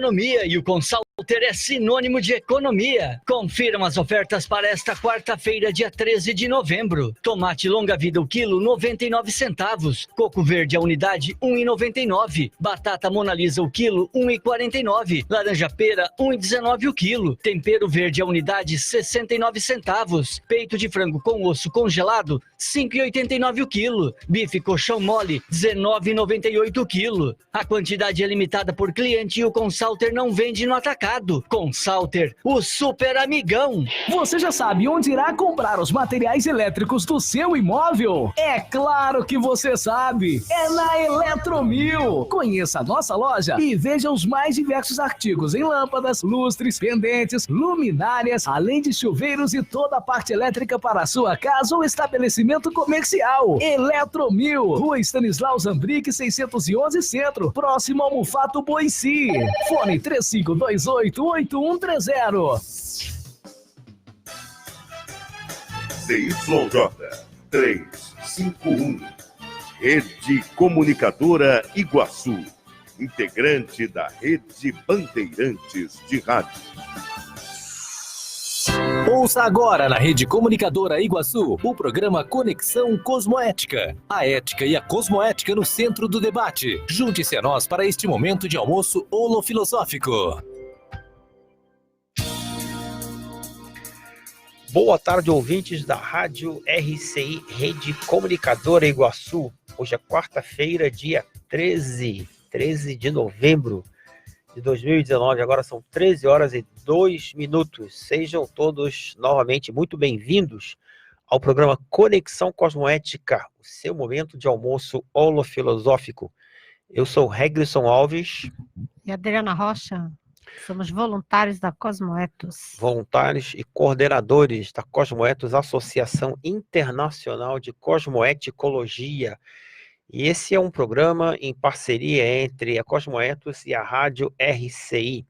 Economia e o Consalter é sinônimo de economia. Confiram as ofertas para esta quarta-feira, dia 13 de novembro. Tomate longa-vida o quilo, 99 centavos. Coco verde a unidade, 1,99. Batata Mona Lisa o quilo, 1,49. Laranja pera, 1,19 o quilo. Tempero verde a unidade, 69 centavos. Peito de frango com osso congelado, 5,89 o quilo. Bife colchão mole, 19,98 o quilo. A quantidade é limitada por cliente e o Consalter não vende no atacado. Consalter, o super amigão. Você já sabe onde irá comprar os materiais elétricos do seu imóvel? É claro que você sabe. É na Eletromil. Conheça a nossa loja e veja os mais diversos artigos em lâmpadas, lustres, pendentes, luminárias, além de chuveiros e toda a parte elétrica para a sua casa ou estabelecimento comercial. Eletromil, Rua Stanislau Zambrick, 611 Centro, próximo ao Mufato Boici. Fone 3528-8130. ZYJ 351, Rede Comunicadora Iguaçu, integrante da Rede Bandeirantes de Rádio. Ouça agora na Rede Comunicadora Iguaçu o programa Conexão Cosmoética. A ética e a cosmoética no centro do debate. Junte-se a nós para este momento de almoço holofilosófico. Boa tarde, ouvintes da Rádio RCI, Rede Comunicadora Iguaçu. Hoje é quarta-feira, dia 13 de novembro de 2019. Agora são 13 horas e 2 minutos. Sejam todos novamente muito bem-vindos ao programa Conexão Cosmoética, o seu momento de almoço holofilosófico. Eu sou Reglisson Alves. E Adriana Rocha. Somos voluntários da Cosmoetos. Voluntários e coordenadores da Cosmoetos, Associação Internacional de Cosmoeticologia. E esse é um programa em parceria entre a Cosmoetos e a Rádio RCI.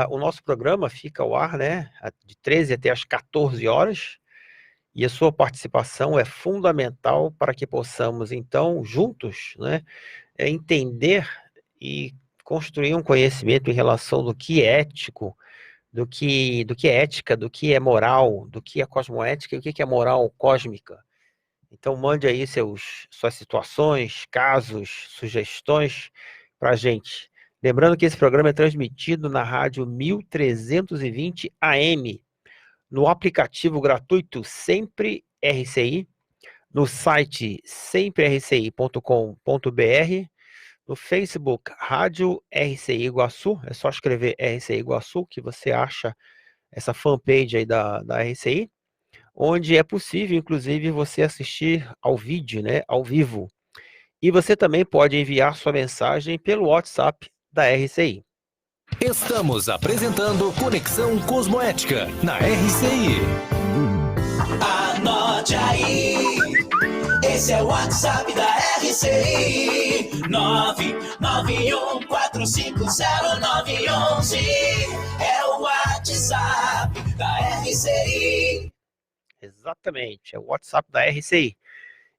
O nosso programa fica ao ar, né, de 13 até as 14 horas. E a sua participação é fundamental para que possamos, então, juntos, né, entender e construir um conhecimento em relação do que é ético, do que é ética, do que é moral, do que é cosmoética e o que é moral cósmica. Então mande aí suas situações, casos, sugestões para a gente. Lembrando que esse programa é transmitido na rádio 1320 AM, no aplicativo gratuito Sempre RCI, no site semprerci.com.br, no Facebook Rádio RCI Iguaçu, é só escrever RCI Iguaçu que você acha essa fanpage aí da RCI, onde é possível, inclusive, você assistir ao vídeo, né, ao vivo. E você também pode enviar sua mensagem pelo WhatsApp da RCI. Estamos apresentando Conexão Cosmoética na RCI. Anote aí, esse é o WhatsApp da RCI, 991450911, é o WhatsApp da RCI. Exatamente, é o WhatsApp da RCI.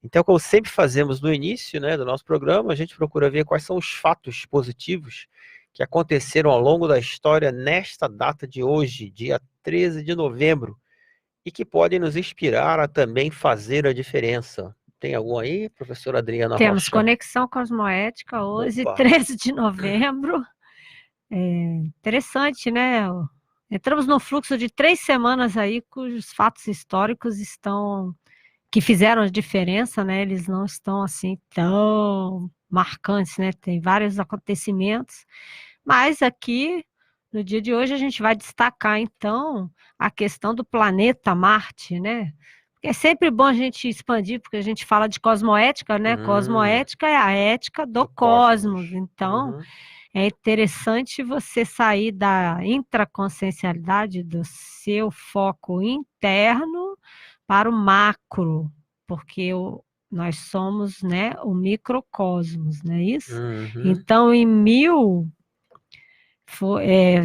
Então, como sempre fazemos no início, né, do nosso programa, a gente procura ver quais são os fatos positivos que aconteceram ao longo da história nesta data de hoje, dia 13 de novembro, e que podem nos inspirar a também fazer a diferença. Tem algum aí, professora Adriana Rocha? Temos Conexão Cosmoética hoje, Opa. 13 de novembro. Interessante, né? Entramos no fluxo de 3 semanas aí, cujos fatos históricos que fizeram a diferença, né? Eles não estão assim tão marcantes, né? Tem vários acontecimentos, mas aqui, no dia de hoje, a gente vai destacar, então, a questão do planeta Marte, né? É sempre bom a gente expandir, porque a gente fala de cosmoética, né? Cosmoética é a ética do cosmos. Então, é interessante você sair da intraconsciencialidade, do seu foco interno, para o macro, porque nós somos, né, o microcosmos, não é isso? Então,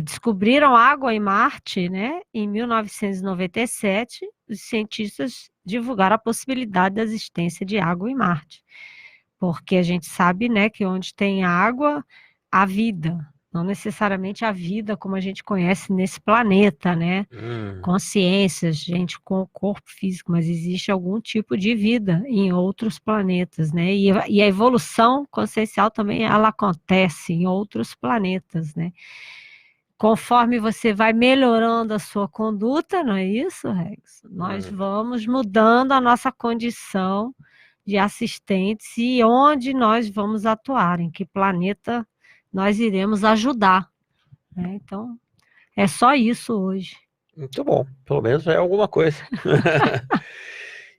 descobriram água em Marte, né? Em 1997, os cientistas divulgaram a possibilidade da existência de água em Marte, porque a gente sabe, né, que onde tem água, há vida. Não necessariamente a vida como a gente conhece nesse planeta, né? Consciências, gente com o corpo físico, mas existe algum tipo de vida em outros planetas, né? E a evolução consciencial também, ela acontece em outros planetas, né? Conforme você vai melhorando a sua conduta, não é isso, Rex? Nós vamos mudando a nossa condição de assistentes e onde nós vamos atuar, em que planeta nós iremos ajudar, né? Então, é só isso hoje. Muito bom, pelo menos é alguma coisa.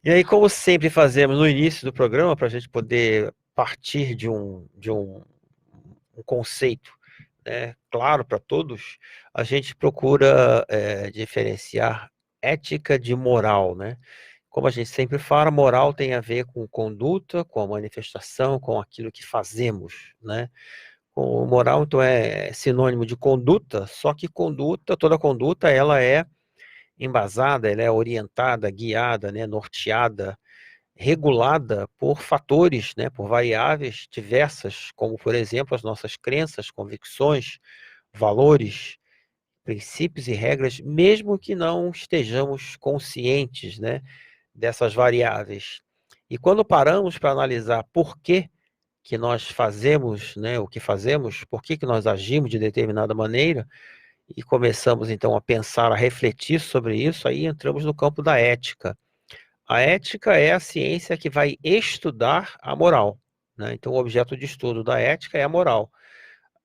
E aí, como sempre fazemos no início do programa, para a gente poder partir de um conceito, né, claro para todos, a gente procura diferenciar ética de moral, né? Como a gente sempre fala, moral tem a ver com conduta, com a manifestação, com aquilo que fazemos, né? O moral, então, é sinônimo de conduta, só que toda conduta, ela é embasada, ela é orientada, guiada, né, norteada, regulada por fatores, né, por variáveis diversas, como, por exemplo, as nossas crenças, convicções, valores, princípios e regras, mesmo que não estejamos conscientes, né, dessas variáveis. E quando paramos para analisar por que nós fazemos, né, o que fazemos, por que nós agimos de determinada maneira, e começamos então a pensar, a refletir sobre isso, aí entramos no campo da ética. A ética é a ciência que vai estudar a moral, né? Então, o objeto de estudo da ética é a moral.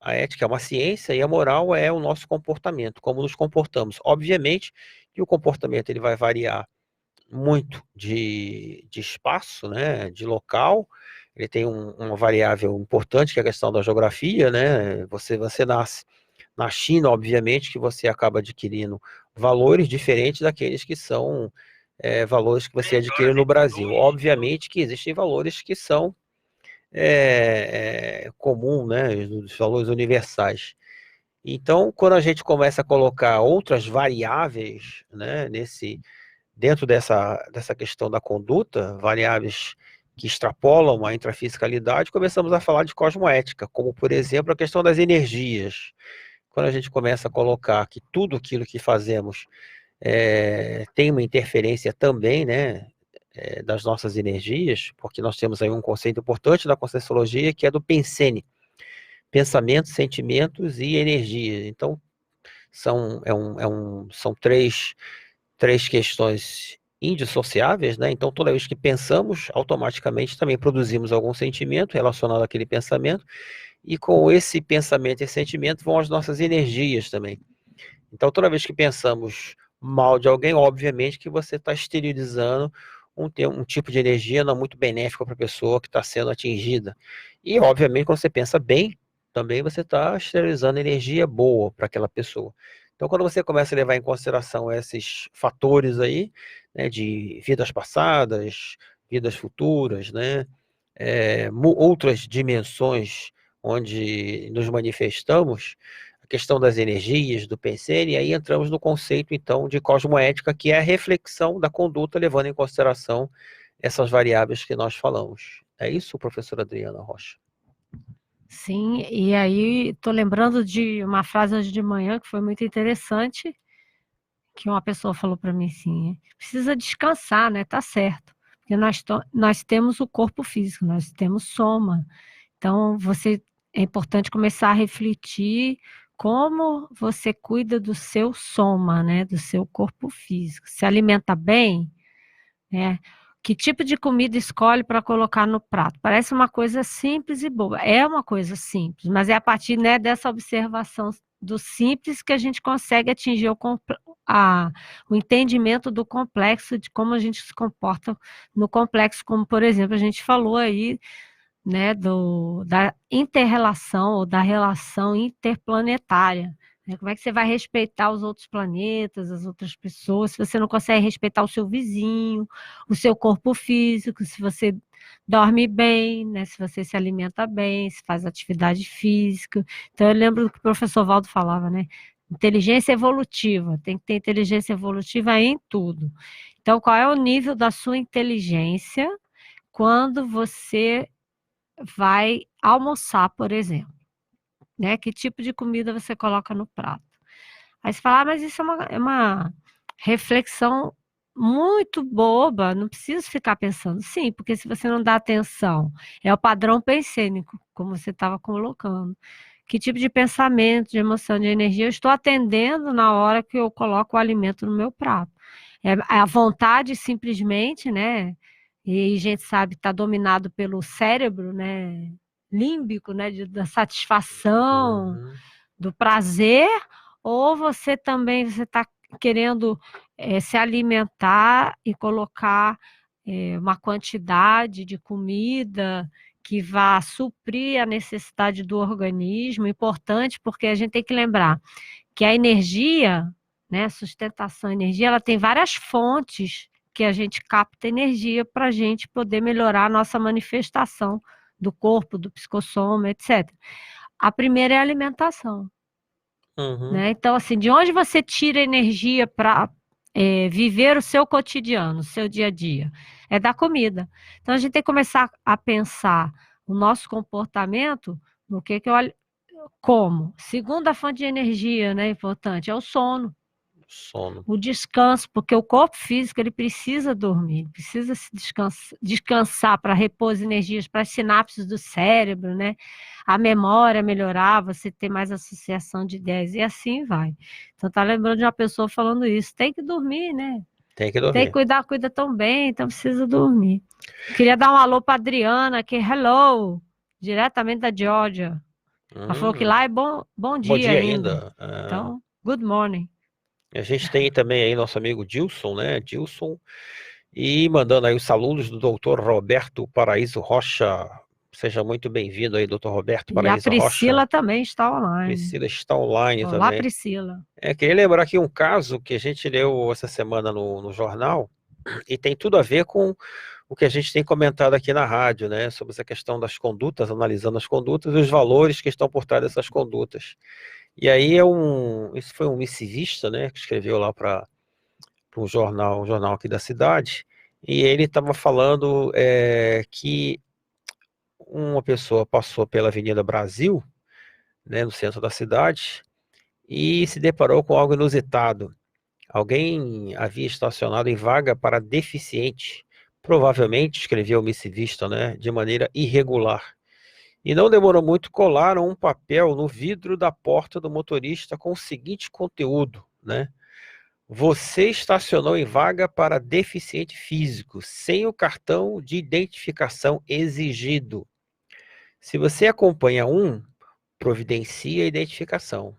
A ética é uma ciência e a moral é o nosso comportamento, como nos comportamos. Obviamente que o comportamento ele vai variar muito de espaço, né, de local. Ele tem uma variável importante, que é a questão da geografia, né? Você nasce na China, obviamente, que você acaba adquirindo valores diferentes daqueles que são valores que você adquire no Brasil. Obviamente que existem valores que são comum, né, os valores universais. Então, quando a gente começa a colocar outras variáveis, né, dentro dessa questão da conduta, variáveis que extrapolam a intrafisicalidade, começamos a falar de cosmoética, como, por exemplo, a questão das energias. Quando a gente começa a colocar que tudo aquilo que fazemos tem uma interferência também, né, das nossas energias, porque nós temos aí um conceito importante da Conscienciologia, que é do pensene, pensamentos, sentimentos e energia. Então, são três questões indissociáveis, né? Então, toda vez que pensamos, automaticamente também produzimos algum sentimento relacionado àquele pensamento, e com esse pensamento e sentimento vão as nossas energias também. Então, toda vez que pensamos mal de alguém, obviamente que você está esterilizando um tipo de energia não muito benéfica para a pessoa que está sendo atingida. E, obviamente, quando você pensa bem, também você está esterilizando energia boa para aquela pessoa. Então, quando você começa a levar em consideração esses fatores aí, né, de vidas passadas, vidas futuras, né, outras dimensões onde nos manifestamos, a questão das energias, do pensene, e aí entramos no conceito, então, de cosmoética, que é a reflexão da conduta, levando em consideração essas variáveis que nós falamos. É isso, professora Adriana Rocha? Sim, e aí estou lembrando de uma frase hoje de manhã que foi muito interessante, que uma pessoa falou para mim assim, precisa descansar, né? Tá certo, porque nós temos o corpo físico, nós temos soma, então é importante começar a refletir como você cuida do seu soma, né? Do seu corpo físico, se alimenta bem, né? Que tipo de comida escolhe para colocar no prato? Parece uma coisa simples e boa. É uma coisa simples, mas é a partir, né, dessa observação do simples que a gente consegue atingir o entendimento do complexo, de como a gente se comporta no complexo, como, por exemplo, a gente falou aí, né, da inter-relação ou da relação interplanetária. Como é que você vai respeitar os outros planetas, as outras pessoas, se você não consegue respeitar o seu vizinho, o seu corpo físico, se você dorme bem, né, se você se alimenta bem, se faz atividade física. Então, eu lembro que o professor Valdo falava, né? Inteligência evolutiva, tem que ter inteligência evolutiva em tudo. Então, qual é o nível da sua inteligência quando você vai almoçar, por exemplo? né? Que tipo de comida você coloca no prato. Aí você fala, mas isso é uma reflexão muito boba, não precisa ficar pensando. Sim, porque se você não dá atenção, é o padrão pensênico, como você estava colocando. Que tipo de pensamento, de emoção, de energia eu estou atendendo na hora que eu coloco o alimento no meu prato? É a vontade simplesmente, né? E a gente sabe, está dominado pelo cérebro, né? Límbico, né? Da satisfação, do prazer, ou você também está querendo se alimentar e colocar uma quantidade de comida que vá suprir a necessidade do organismo, importante, porque a gente tem que lembrar que a energia, né, sustentação, energia, ela tem várias fontes que a gente capta energia para a gente poder melhorar a nossa manifestação do corpo, do psicossoma, etc. A primeira é a alimentação. Né? Então, assim, de onde você tira energia para viver o seu cotidiano, o seu dia a dia? É da comida. Então, a gente tem que começar a pensar o nosso comportamento no que eu como. Segunda fonte de energia, né, importante, é o sono. Sono. O descanso, porque o corpo físico ele precisa dormir, ele precisa se descansar para repor as energias, para as sinapses do cérebro, né? A memória melhorar, você ter mais associação de ideias, e assim vai. Então, tá lembrando de uma pessoa falando isso, tem que dormir, né? Tem que Tem dormir. que cuida tão bem, então precisa dormir. Queria dar um alô para Adriana, que hello, diretamente da Geórgia. Ela falou que lá é bom dia ainda. Então, good morning. A gente tem também aí nosso amigo Dilson, né? Dilson. E mandando aí os saludos do doutor Roberto Paraíso Rocha. Seja muito bem-vindo aí, doutor Roberto Paraíso Rocha. E a Priscila também está online. Priscila está online Olá, também. Priscila. Queria lembrar aqui um caso que a gente leu essa semana no jornal e tem tudo a ver com o que a gente tem comentado aqui na rádio, né? Sobre essa questão das condutas, analisando as condutas e os valores que estão por trás dessas condutas. E aí isso foi um missivista, né, que escreveu lá para um jornal aqui da cidade, e ele estava falando que uma pessoa passou pela Avenida Brasil, né, no centro da cidade, e se deparou com algo inusitado. Alguém havia estacionado em vaga para deficiente, provavelmente, escreveu o missivista, né, de maneira irregular. E não demorou muito, colaram um papel no vidro da porta do motorista com o seguinte conteúdo, né? Você estacionou em vaga para deficiente físico, sem o cartão de identificação exigido. Se você acompanha providencie a identificação.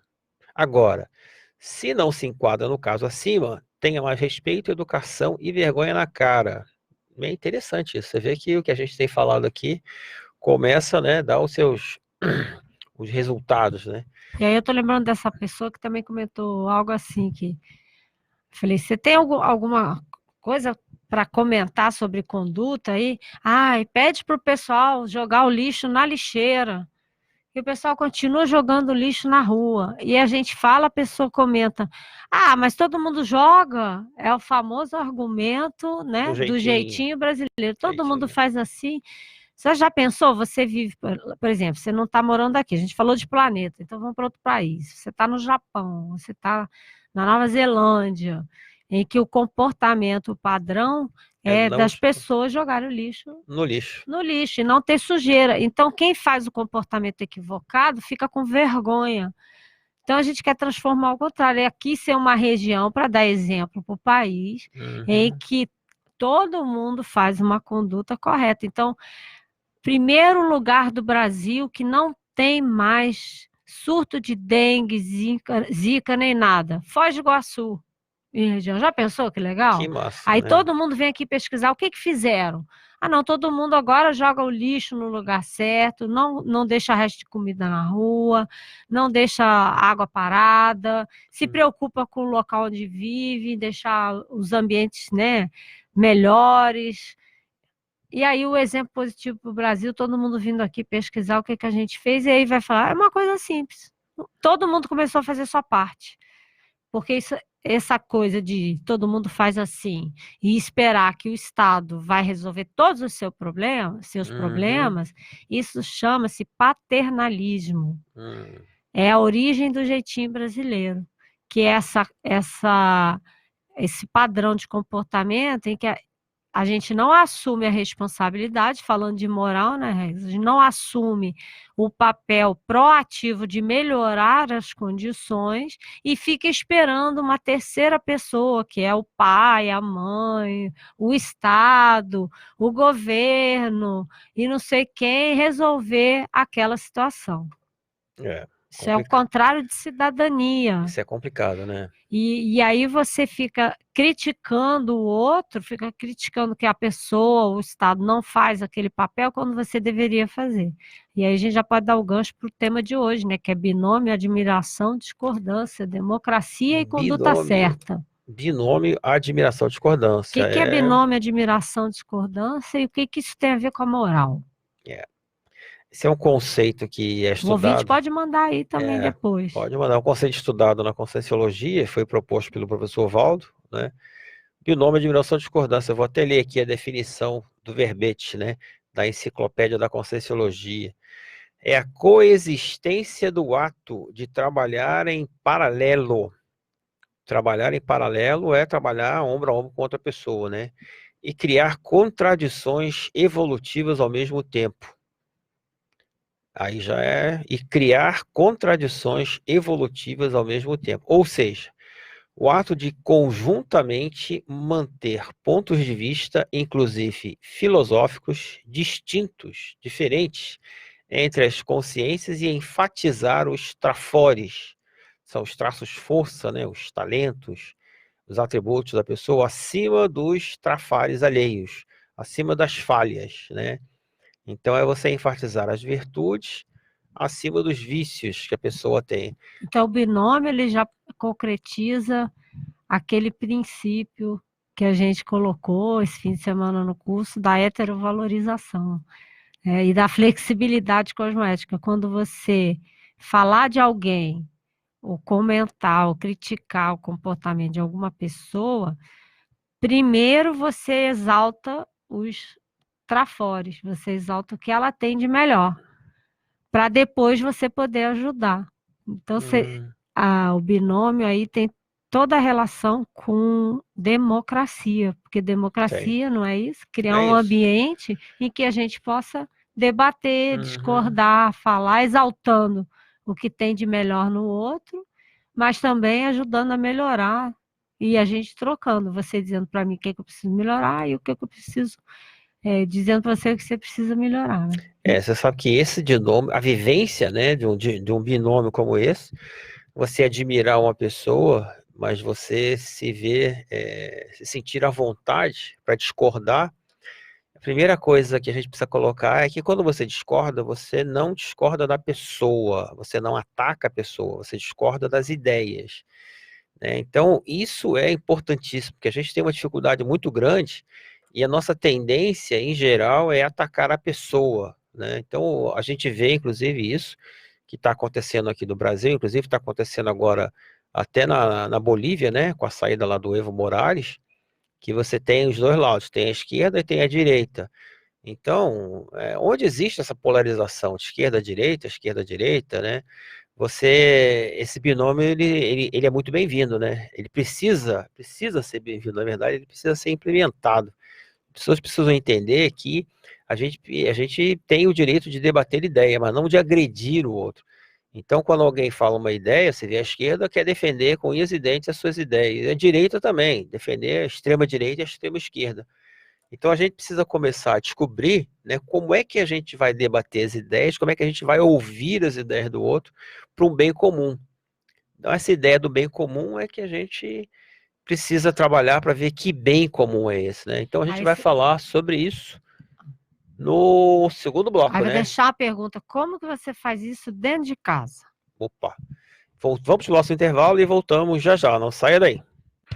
Agora, se não se enquadra no caso acima, tenha mais respeito, educação e vergonha na cara. É interessante isso. Você vê que o que a gente tem falado aqui começa, né, a dar os seus os resultados, né? E aí eu tô lembrando dessa pessoa que também comentou algo assim, que falei, você tem alguma coisa para comentar sobre conduta aí? Ai, pede para o pessoal jogar o lixo na lixeira. E o pessoal continua jogando lixo na rua. E a gente fala, a pessoa comenta, mas todo mundo joga. É o famoso argumento, né, do jeitinho brasileiro. Todo mundo faz assim. Você já pensou? Você vive, por exemplo, você não está morando aqui. A gente falou de planeta, então vamos para outro país. Você está no Japão, você está na Nova Zelândia, em que o comportamento padrão das pessoas jogarem o lixo no lixo e não ter sujeira. Então, quem faz o comportamento equivocado fica com vergonha. Então, a gente quer transformar ao contrário. Aqui ser uma região, para dar exemplo para o país, em que todo mundo faz uma conduta correta. Então, primeiro lugar do Brasil que não tem mais surto de dengue, zika nem nada. Foz do Iguaçu, em região. Já pensou que legal? Que massa, aí né? Todo mundo vem aqui pesquisar o que fizeram. Não, todo mundo agora joga o lixo no lugar certo, não deixa resto de comida na rua, não deixa água parada, se preocupa com o local onde vive, deixar os ambientes, né, melhores. E aí o exemplo positivo para o Brasil, todo mundo vindo aqui pesquisar o que a gente fez, e aí vai falar, é uma coisa simples. Todo mundo começou a fazer sua parte. Porque essa coisa de todo mundo faz assim e esperar que o Estado vai resolver todos os seus problemas, isso chama-se paternalismo. é a origem do jeitinho brasileiro, que é esse padrão de comportamento em que a gente não assume a responsabilidade, falando de moral, né, Regis? A gente não assume o papel proativo de melhorar as condições e fica esperando uma terceira pessoa, que é o pai, a mãe, o Estado, o governo e não sei quem, resolver aquela situação. Isso é o contrário de cidadania. Isso é complicado, né? E aí você fica criticando o outro, fica criticando que a pessoa, o Estado não faz aquele papel quando você deveria fazer. E aí a gente já pode dar o gancho para o tema de hoje, né? Que é binômio, admiração, discordância, democracia e conduta certa. Binômio, admiração, discordância. O que é binômio, admiração, discordância e o que isso tem a ver com a moral? Esse é um conceito que é estudado. O ouvinte pode mandar aí também depois. Pode mandar. Um conceito estudado na Conscienciologia, foi proposto pelo professor Valdo, né? Binômio, admiração, discordância. Eu vou até ler aqui a definição do verbete, né? Da Enciclopédia da Conscienciologia. É a coexistência do ato de trabalhar em paralelo. Trabalhar em paralelo é trabalhar ombro a ombro com outra pessoa, né? E criar contradições evolutivas ao mesmo tempo. Aí já é, e criar contradições evolutivas ao mesmo tempo. Ou seja, o ato de conjuntamente manter pontos de vista, inclusive filosóficos, distintos, diferentes, entre as consciências e enfatizar os trafores, são os traços força, né, os talentos, os atributos da pessoa, acima dos trafares alheios, acima das falhas, né? Então é você enfatizar as virtudes acima dos vícios que a pessoa tem. Então o binômio ele já concretiza aquele princípio que a gente colocou esse fim de semana no curso da heterovalorização e da flexibilidade cosmoética. Quando você falar de alguém, ou comentar, ou criticar o comportamento de alguma pessoa, primeiro você exalta os trafores, você exalta o que ela tem de melhor, para depois você poder ajudar. Então, o binômio aí tem toda a relação com democracia, porque democracia não é isso? Criar um ambiente em que a gente possa debater, discordar, falar, exaltando o que tem de melhor no outro, mas também ajudando a melhorar, e a gente trocando, você dizendo para mim o que eu preciso melhorar e o que eu preciso dizendo para você o que você precisa melhorar. Né? Você sabe que esse binômio, a vivência, né, de um binômio como esse, você admirar uma pessoa, mas você se sentir à vontade para discordar, a primeira coisa que a gente precisa colocar é que quando você discorda, você não discorda da pessoa, você não ataca a pessoa, você discorda das ideias. Né? Então, isso é importantíssimo, porque a gente tem uma dificuldade muito grande e a nossa tendência, em geral, é atacar a pessoa, né? Então, a gente vê, inclusive, isso que está acontecendo aqui no Brasil, inclusive está acontecendo agora até na Bolívia, né? Com a saída lá do Evo Morales, que você tem os dois lados, tem a esquerda e tem a direita. Então, onde existe essa polarização de esquerda-direita, né? Esse binômio, ele é muito bem-vindo, né? Ele precisa ser bem-vindo, na verdade, ele precisa ser implementado. As pessoas precisam entender que a gente tem o direito de debater ideia, mas não de agredir o outro. Então, quando alguém fala uma ideia, você vê a esquerda quer defender com unhas e dentes as suas ideias. A direita também, defender a extrema-direita e a extrema-esquerda. Então, a gente precisa começar a descobrir, né, como é que a gente vai debater as ideias, como é que a gente vai ouvir as ideias do outro para um bem comum. Então, essa ideia do bem comum é que a gente precisa trabalhar para ver que bem comum é esse, né? Então a gente vai falar sobre isso no segundo bloco, né? Vai deixar a pergunta, como que você faz isso dentro de casa? Opa! Vamos para o nosso intervalo e voltamos já já, não saia daí.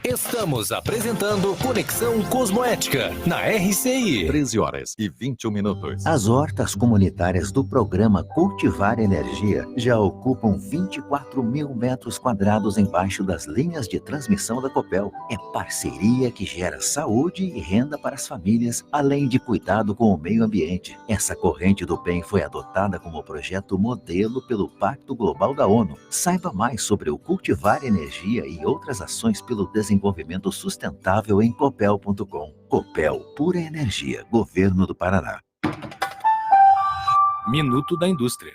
Estamos apresentando Conexão Cosmoética na RCI. 13h21. As hortas comunitárias do programa Cultivar Energia já ocupam 24 mil metros quadrados embaixo das linhas de transmissão da Copel. É parceria que gera saúde e renda para as famílias, além de cuidado com o meio ambiente. Essa corrente do bem foi adotada como projeto modelo pelo Pacto Global da ONU. Saiba mais sobre o Cultivar Energia e outras ações pelo desenvolvimento sustentável em copel.com. Copel, pura energia, Governo do Paraná. Minuto da Indústria.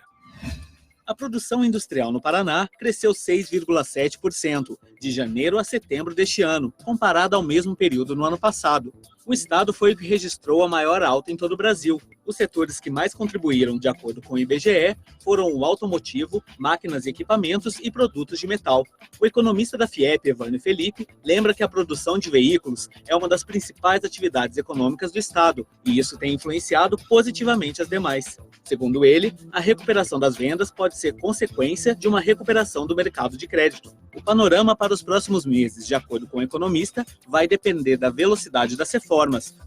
A produção industrial no Paraná cresceu 6,7% de janeiro a setembro deste ano, comparado ao mesmo período no ano passado. O estado foi o que registrou a maior alta em todo o Brasil. Os setores que mais contribuíram, de acordo com o IBGE, foram o automotivo, máquinas e equipamentos e produtos de metal. O economista da FIEP, Evânio Felipe, lembra que a produção de veículos é uma das principais atividades econômicas do estado, e isso tem influenciado positivamente as demais. Segundo ele, a recuperação das vendas pode ser consequência de uma recuperação do mercado de crédito. O panorama para os próximos meses, de acordo com o economista, vai depender da velocidade das reformas,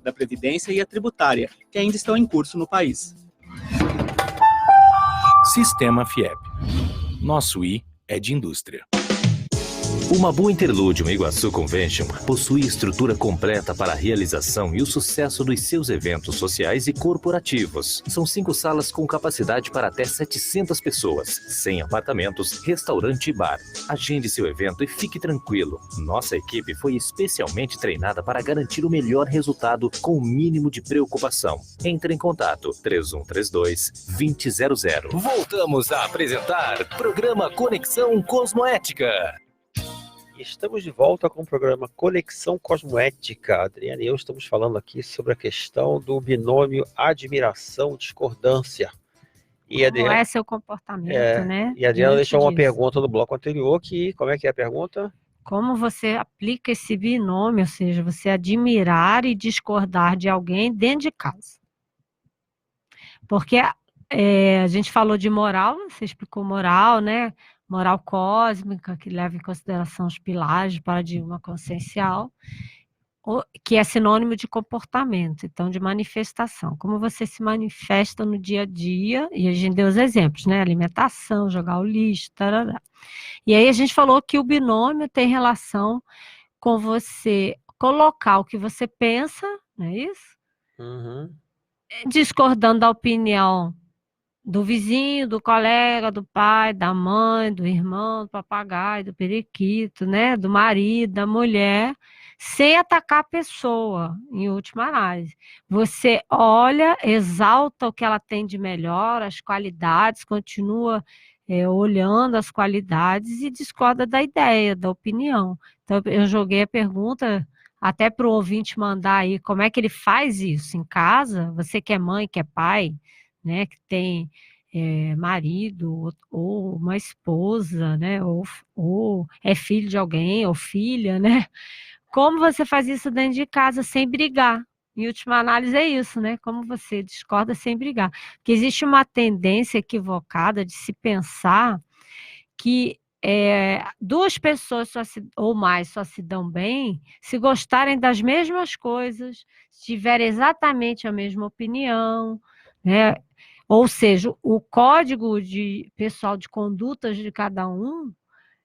da Previdência e a tributária, que ainda estão em curso no país. Sistema FIEP. Nosso I é de indústria. O Mabu Interlúdio Iguaçu Convention possui estrutura completa para a realização e o sucesso dos seus eventos sociais e corporativos. São 5 salas com capacidade para até 700 pessoas, 100 apartamentos, restaurante e bar. Agende seu evento e fique tranquilo. Nossa equipe foi especialmente treinada para garantir o melhor resultado com o mínimo de preocupação. Entre em contato 3132-2000. Voltamos a apresentar Programa Conexão Cosmoética. Estamos de volta com o programa Conexão Cosmoética. Adriana e eu estamos falando aqui sobre a questão do binômio admiração-discordância. Como é seu comportamento, né? E a Adriana deixou uma pergunta no bloco anterior, que, como é que é a pergunta? Como você aplica esse binômio, ou seja, você admirar e discordar de alguém dentro de casa. Porque a gente falou de moral, você explicou moral, né? Moral cósmica, que leva em consideração os pilares do paradigma consciencial, que é sinônimo de comportamento, então de manifestação. Como você se manifesta no dia a dia, e a gente deu os exemplos, né? Alimentação, jogar o lixo, tarará. E aí a gente falou que o binômio tem relação com você colocar o que você pensa, não é isso? Uhum. Discordando da opinião do vizinho, do colega, do pai, da mãe, do irmão, do papagaio, do periquito, né? Do marido, da mulher, sem atacar a pessoa, em última análise. Você olha, exalta o que ela tem de melhor, as qualidades, continua olhando as qualidades e discorda da ideia, da opinião. Então, eu joguei a pergunta até para o ouvinte mandar aí como é que ele faz isso em casa, você que é mãe, que é pai, né, que tem marido ou uma esposa, né, ou é filho de alguém, ou filha, né? Como você faz isso dentro de casa sem brigar? Em última análise é isso, né? Como você discorda sem brigar. Porque existe uma tendência equivocada de se pensar que duas pessoas ou mais só se dão bem se gostarem das mesmas coisas, se tiverem exatamente a mesma opinião, né? Ou seja, o código pessoal de condutas de cada um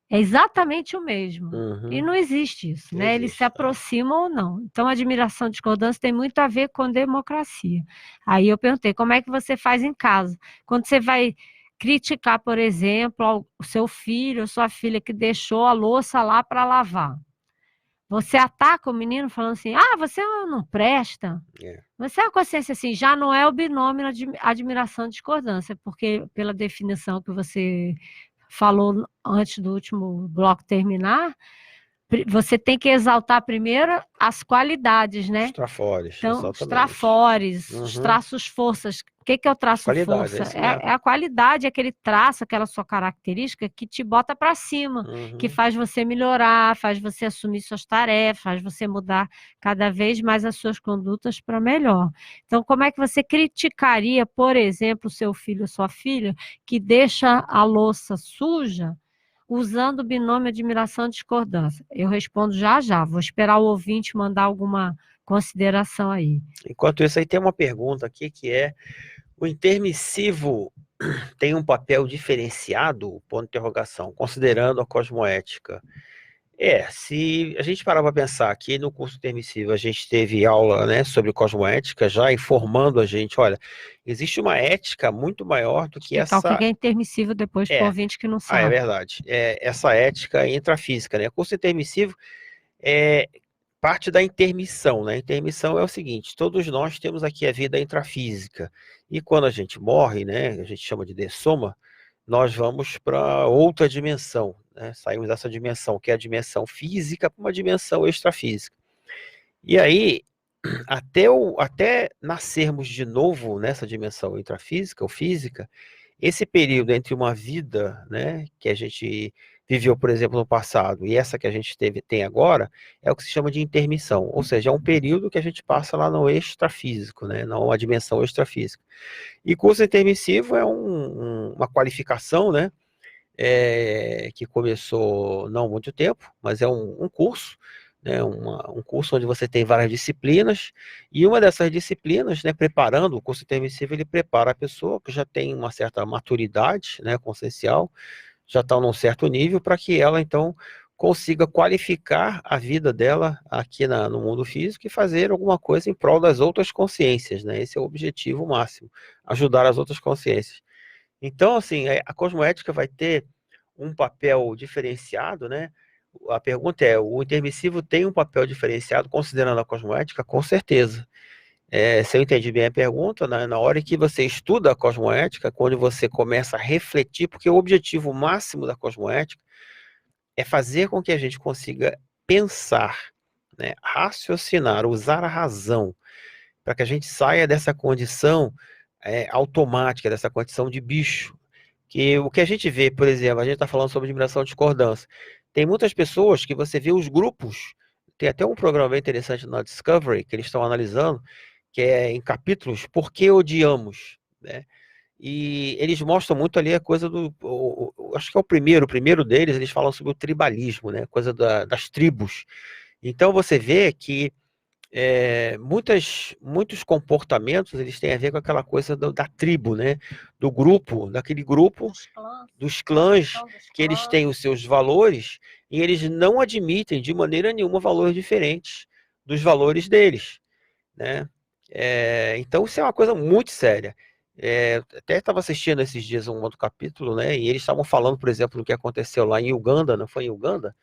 é exatamente o mesmo. Uhum. E não existe isso, né? Eles existe, se aproximam ou não. Então, a admiração e discordância tem muito a ver com democracia. Aí eu perguntei, como é que você faz em casa? Quando você vai criticar, por exemplo, o seu filho ou sua filha que deixou a louça lá para lavar. Você ataca o menino falando assim, você não presta. Você é uma consciência assim, já não é o binômio de admiração e discordância, porque pela definição que você falou antes do último bloco terminar, você tem que exaltar primeiro as qualidades, né? Os trafores, então, exatamente. Os trafores, os traços forças. O que é o traço força? É a qualidade, aquele traço, aquela sua característica que te bota para cima, que faz você melhorar, faz você assumir suas tarefas, faz você mudar cada vez mais as suas condutas para melhor. Então, como é que você criticaria, por exemplo, o seu filho ou sua filha que deixa a louça suja usando o binômio admiração e discordância? Eu respondo já já. Vou esperar o ouvinte mandar alguma consideração aí. Enquanto isso, aí tem uma pergunta aqui que é: o intermissivo tem um papel diferenciado? Ponto de interrogação, considerando a cosmoética. Se a gente parar para pensar que no curso intermissivo a gente teve aula, né, sobre cosmoética, já informando a gente, olha, existe uma ética muito maior do que Explicar essa... o que é intermissivo depois para o ouvinte que não é sabe. verdade. Essa ética intrafísica, né? O curso intermissivo é parte da intermissão, né? Intermissão é o seguinte: todos nós temos aqui a vida intrafísica, e quando a gente morre, né, a gente chama de dessoma, nós vamos para outra dimensão, né? Saímos dessa dimensão, que é a dimensão física, para uma dimensão extrafísica. E aí, até nascermos de novo nessa dimensão intrafísica ou física, esse período entre uma vida, né, que a gente viveu, por exemplo, no passado, e essa que a gente tem agora, é o que se chama de intermissão, ou seja, é um período que a gente passa lá no extrafísico, né, numa dimensão extrafísica. E curso intermissivo é uma qualificação, né, que começou não há muito tempo, mas é um curso, né, um curso onde você tem várias disciplinas, e uma dessas disciplinas, né, preparando o curso intermissivo, ele prepara a pessoa que já tem uma certa maturidade, né, consciencial, já está num certo nível, para que ela, então, consiga qualificar a vida dela aqui no mundo físico e fazer alguma coisa em prol das outras consciências, né? Esse é o objetivo máximo, ajudar as outras consciências. Então, assim, a cosmoética vai ter um papel diferenciado, né? A pergunta é: o intermissivo tem um papel diferenciado considerando a cosmoética? Com certeza. Se eu entendi bem a pergunta, na hora que você estuda a cosmoética, quando você começa a refletir, porque o objetivo máximo da cosmoética é fazer com que a gente consiga pensar, né, raciocinar, usar a razão, para que a gente saia dessa condição automática, dessa condição de bicho. Que o que a gente vê, por exemplo, a gente está falando sobre admiração e discordância. Tem muitas pessoas que você vê os grupos, tem até um programa bem interessante na Discovery, que eles estão analisando, que é em capítulos, Por que odiamos, né? E eles mostram muito ali a coisa acho que é o primeiro deles, eles falam sobre o tribalismo, né? Coisa das tribos. Então você vê que muitos comportamentos, eles têm a ver com aquela coisa da tribo, né? Do grupo, daquele grupo, dos clãs, que eles têm os seus valores, e eles não admitem de maneira nenhuma valores diferentes dos valores deles, né? Então isso é uma coisa muito séria. Até estava assistindo esses dias um outro capítulo, né? E eles estavam falando, por exemplo, do que aconteceu lá em Uganda. Não foi em Uganda?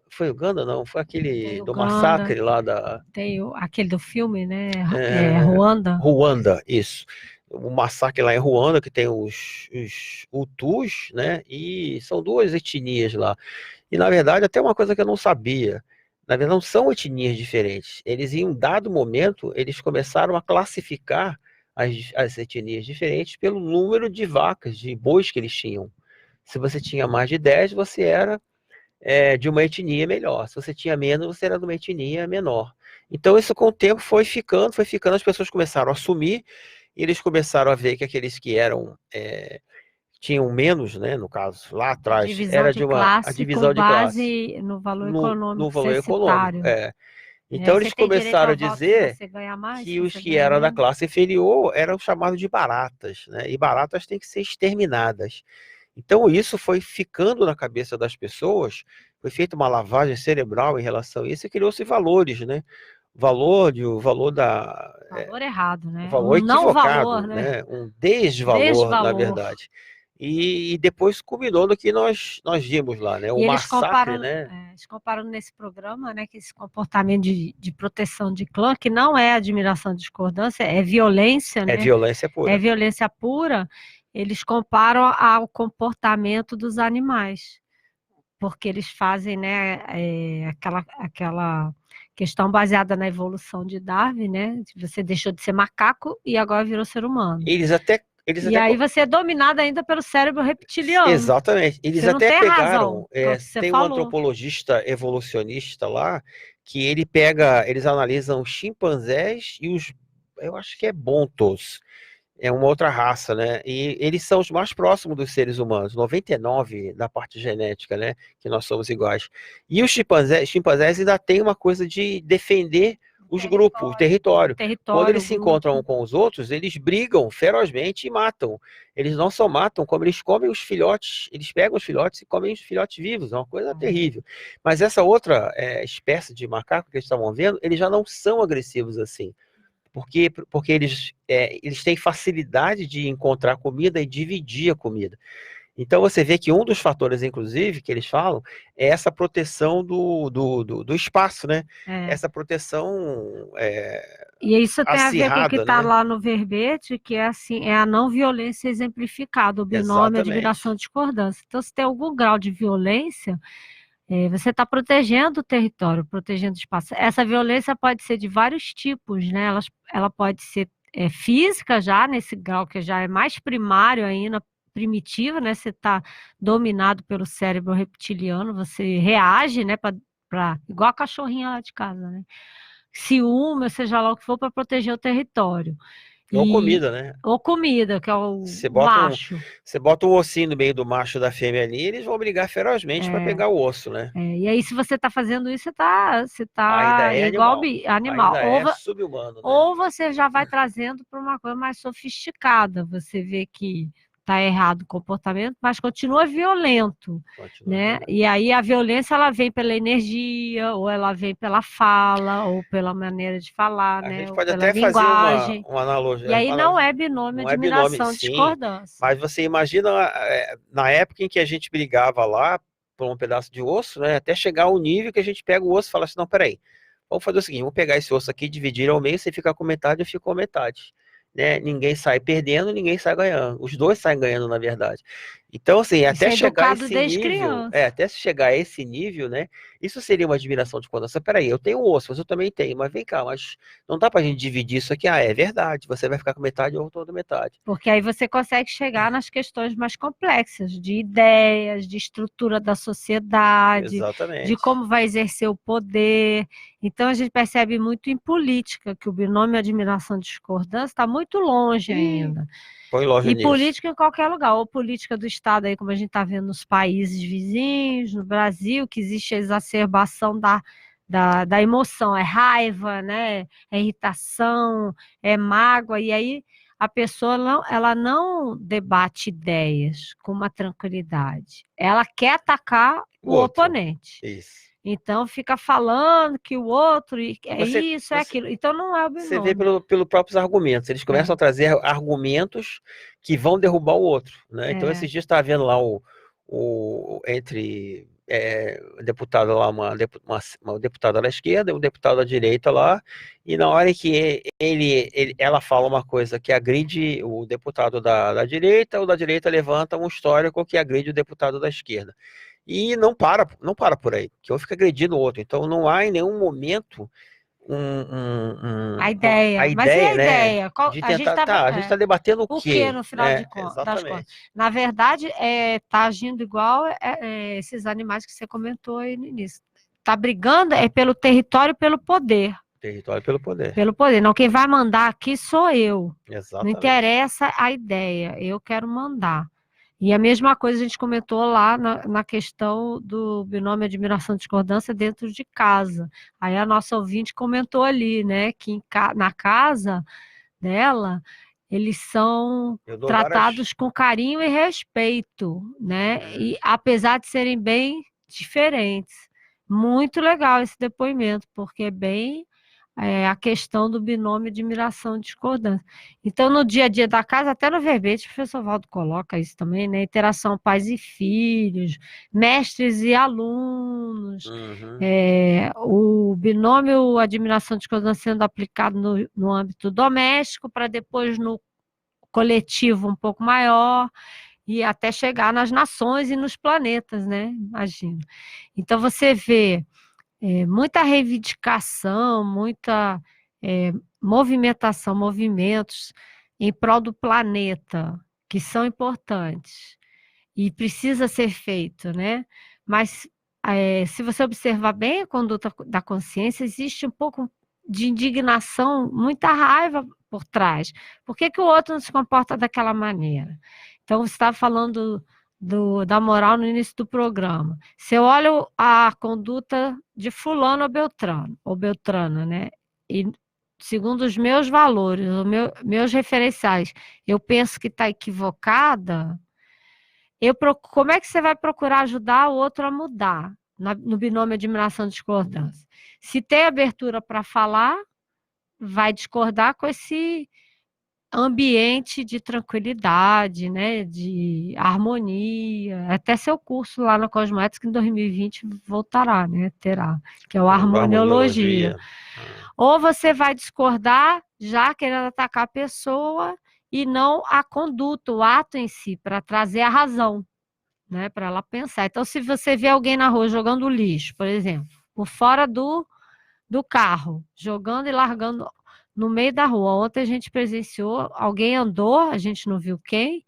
Foi Uganda, não? Foi aquele do massacre lá da... Tem aquele do filme, né? Ruanda. Ruanda, isso. O massacre lá em Ruanda, que tem os Hutus, né? E são duas etnias lá. E, na verdade, até uma coisa que eu não sabia, na verdade, não são etnias diferentes. Eles, em um dado momento, eles começaram a classificar as etnias diferentes pelo número de vacas, de bois que eles tinham. Se você tinha mais de 10, você era de uma etnia melhor. Se você tinha menos, você era de uma etnia menor. Então, isso com o tempo foi ficando, as pessoas começaram a assumir, e eles começaram a ver que aqueles que tinham menos, né, no caso, lá atrás, era de a divisão de classe no valor econômico. No valor econômico, Então, eles começaram a dizer que os que eram da classe inferior eram chamados de baratas, né? E baratas têm que ser exterminadas. Então, isso foi ficando na cabeça das pessoas, foi feita uma lavagem cerebral em relação a isso, e criou-se valores, né? Valor errado, né? Valor equivocado, não valor, né? Um desvalor, na verdade. E depois culminou no que nós vimos lá, né? O massacre, né? Eles comparam nesse programa, né, que esse comportamento de proteção de clã, que não é admiração e discordância, é violência, né? É violência pura. É violência pura. Eles comparam ao comportamento dos animais, porque eles fazem, né, aquela questão baseada na evolução de Darwin, né? Você deixou de ser macaco e agora virou ser humano. Aí você é dominado ainda pelo cérebro reptiliano. Exatamente. Eles até pegaram. Tem um falou. antropologista evolucionista lá que eles analisam os chimpanzés e eu acho que é bontos. é uma outra raça, né? E eles são os mais próximos dos seres humanos, 99 da parte genética, né? Que nós somos iguais. E os chimpanzés ainda tem uma coisa de defender os grupos, o território. Quando eles se encontram com os outros, eles brigam ferozmente e matam. Eles não só matam, como eles comem os filhotes, eles pegam os filhotes e comem os filhotes vivos, é uma coisa terrível. Mas essa outra espécie de macaco que eles estavam vendo, eles já não são agressivos assim. Porque eles têm facilidade de encontrar comida e dividir a comida. Então você vê que um dos fatores, inclusive, que eles falam, é essa proteção do espaço, né? Essa proteção E isso tem a ver com o que está né? lá no verbete, que é assim, é a não violência exemplificada, o binômio, admiração, discordância. Então, se tem algum grau de violência, você está protegendo o território, protegendo o espaço. Essa violência pode ser de vários tipos, né? Ela pode ser física já, nesse grau que já é mais primário ainda, primitiva, né? Você está dominado pelo cérebro reptiliano, você reage, né? Igual a cachorrinha lá de casa, né? Ciúme, seja lá o que for, para proteger o território. Ou comida, né? Ou comida, que é o macho. Você bota um ossinho no meio do macho da fêmea ali, eles vão brigar ferozmente para pegar o osso, né? E aí, se você está fazendo isso, você ainda tá igual animal. Ainda sub-humano, né? Ou você já vai trazendo para uma coisa mais sofisticada. Você vê que está errado o comportamento, mas continua violento, né? E aí a violência ela vem pela energia, ou ela vem pela fala, ou pela maneira de falar, né? A gente ou pode pela até linguagem. fazer uma analogia. E aí não é binômio, admiração, discordância. Mas você imagina na época em que a gente brigava lá por um pedaço de osso, né? Até chegar ao nível que a gente pega o osso e fala assim, não, peraí, vamos fazer o seguinte, vamos pegar esse osso aqui, dividir ao meio, você fica com metade, eu fico com metade. Né? Ninguém sai perdendo, ninguém sai ganhando. Os dois saem ganhando, na verdade. Então, assim, até chegar a esse nível, até chegar a esse nível, né? Isso seria uma admiração de discordância. Peraí, eu tenho osso, mas eu também tenho, mas vem cá, mas não dá pra gente dividir isso aqui. É verdade, você vai ficar com metade ou toda metade. Porque aí você consegue chegar nas questões mais complexas, de ideias, de estrutura da sociedade, exatamente, de como vai exercer o poder. Então a gente percebe muito em política que o binômio admiração e discordância está muito longe ainda. Põe longe e nisso. Política em qualquer lugar, ou política do Estado, aí, como a gente está vendo nos países vizinhos, no Brasil, que existe a exacerbação da emoção, é raiva, né? É irritação, é mágoa, e aí a pessoa ela não debate ideias com uma tranquilidade, ela quer atacar o oponente. Isso. Então fica falando que o outro é aquilo. Então não é o binômio. Você vê pelos próprios argumentos. Eles começam a trazer argumentos que vão derrubar o outro, né? Então esses dias estava vendo lá entre deputado lá, uma deputada da esquerda, um deputado da direita lá, e na hora que ela fala uma coisa que agride o deputado da direita, o da direita levanta um histórico que agride o deputado da esquerda. E não para por aí, que um fica agredindo o outro. Então não há em nenhum momento a ideia. Mas e a ideia? De tentar, a gente está debatendo o quê? No final das contas? Na verdade, está agindo igual esses animais que você comentou aí no início. Está brigando pelo território e pelo poder. Território pelo poder. Pelo poder. Não, quem vai mandar aqui sou eu. Exatamente. Não interessa a ideia, eu quero mandar. E a mesma coisa a gente comentou lá na questão do binômio admiração e discordância dentro de casa. Aí a nossa ouvinte comentou ali, né, que na casa dela, eles são tratados com carinho e respeito, né? E apesar de serem bem diferentes. Muito legal esse depoimento, porque é bem a questão do binômio admiração e discordância. Então, no dia a dia da casa, até no verbete, o professor Valdo coloca isso também, né? Interação pais e filhos, mestres e alunos, o binômio admiração e discordância sendo aplicado no âmbito doméstico, para depois no coletivo um pouco maior, e até chegar nas nações e nos planetas, né? Imagina. Então, você vê muita reivindicação, muita movimentação, movimentos em prol do planeta, que são importantes e precisa ser feito, né? Mas se você observar bem a conduta da consciência, existe um pouco de indignação, muita raiva por trás. Por que o outro não se comporta daquela maneira? Então, você estava falando da moral no início do programa. Se eu olho a conduta de fulano ou Beltrana, né? E segundo os meus valores, meus referenciais, eu penso que está equivocada, como é que você vai procurar ajudar o outro a mudar no binômio admiração e discordância? Se tem abertura para falar, vai discordar com esse ambiente de tranquilidade, né, de harmonia. Até seu curso lá na Cosmoética, que em 2020 voltará, né, terá, que é o Harmoniologia. Ou você vai discordar já querendo atacar a pessoa e não a conduta, o ato em si, para trazer a razão, né, para ela pensar. Então, se você vê alguém na rua jogando lixo, por exemplo, por fora do carro, jogando e largando no meio da rua. Ontem a gente presenciou, alguém andou, a gente não viu quem,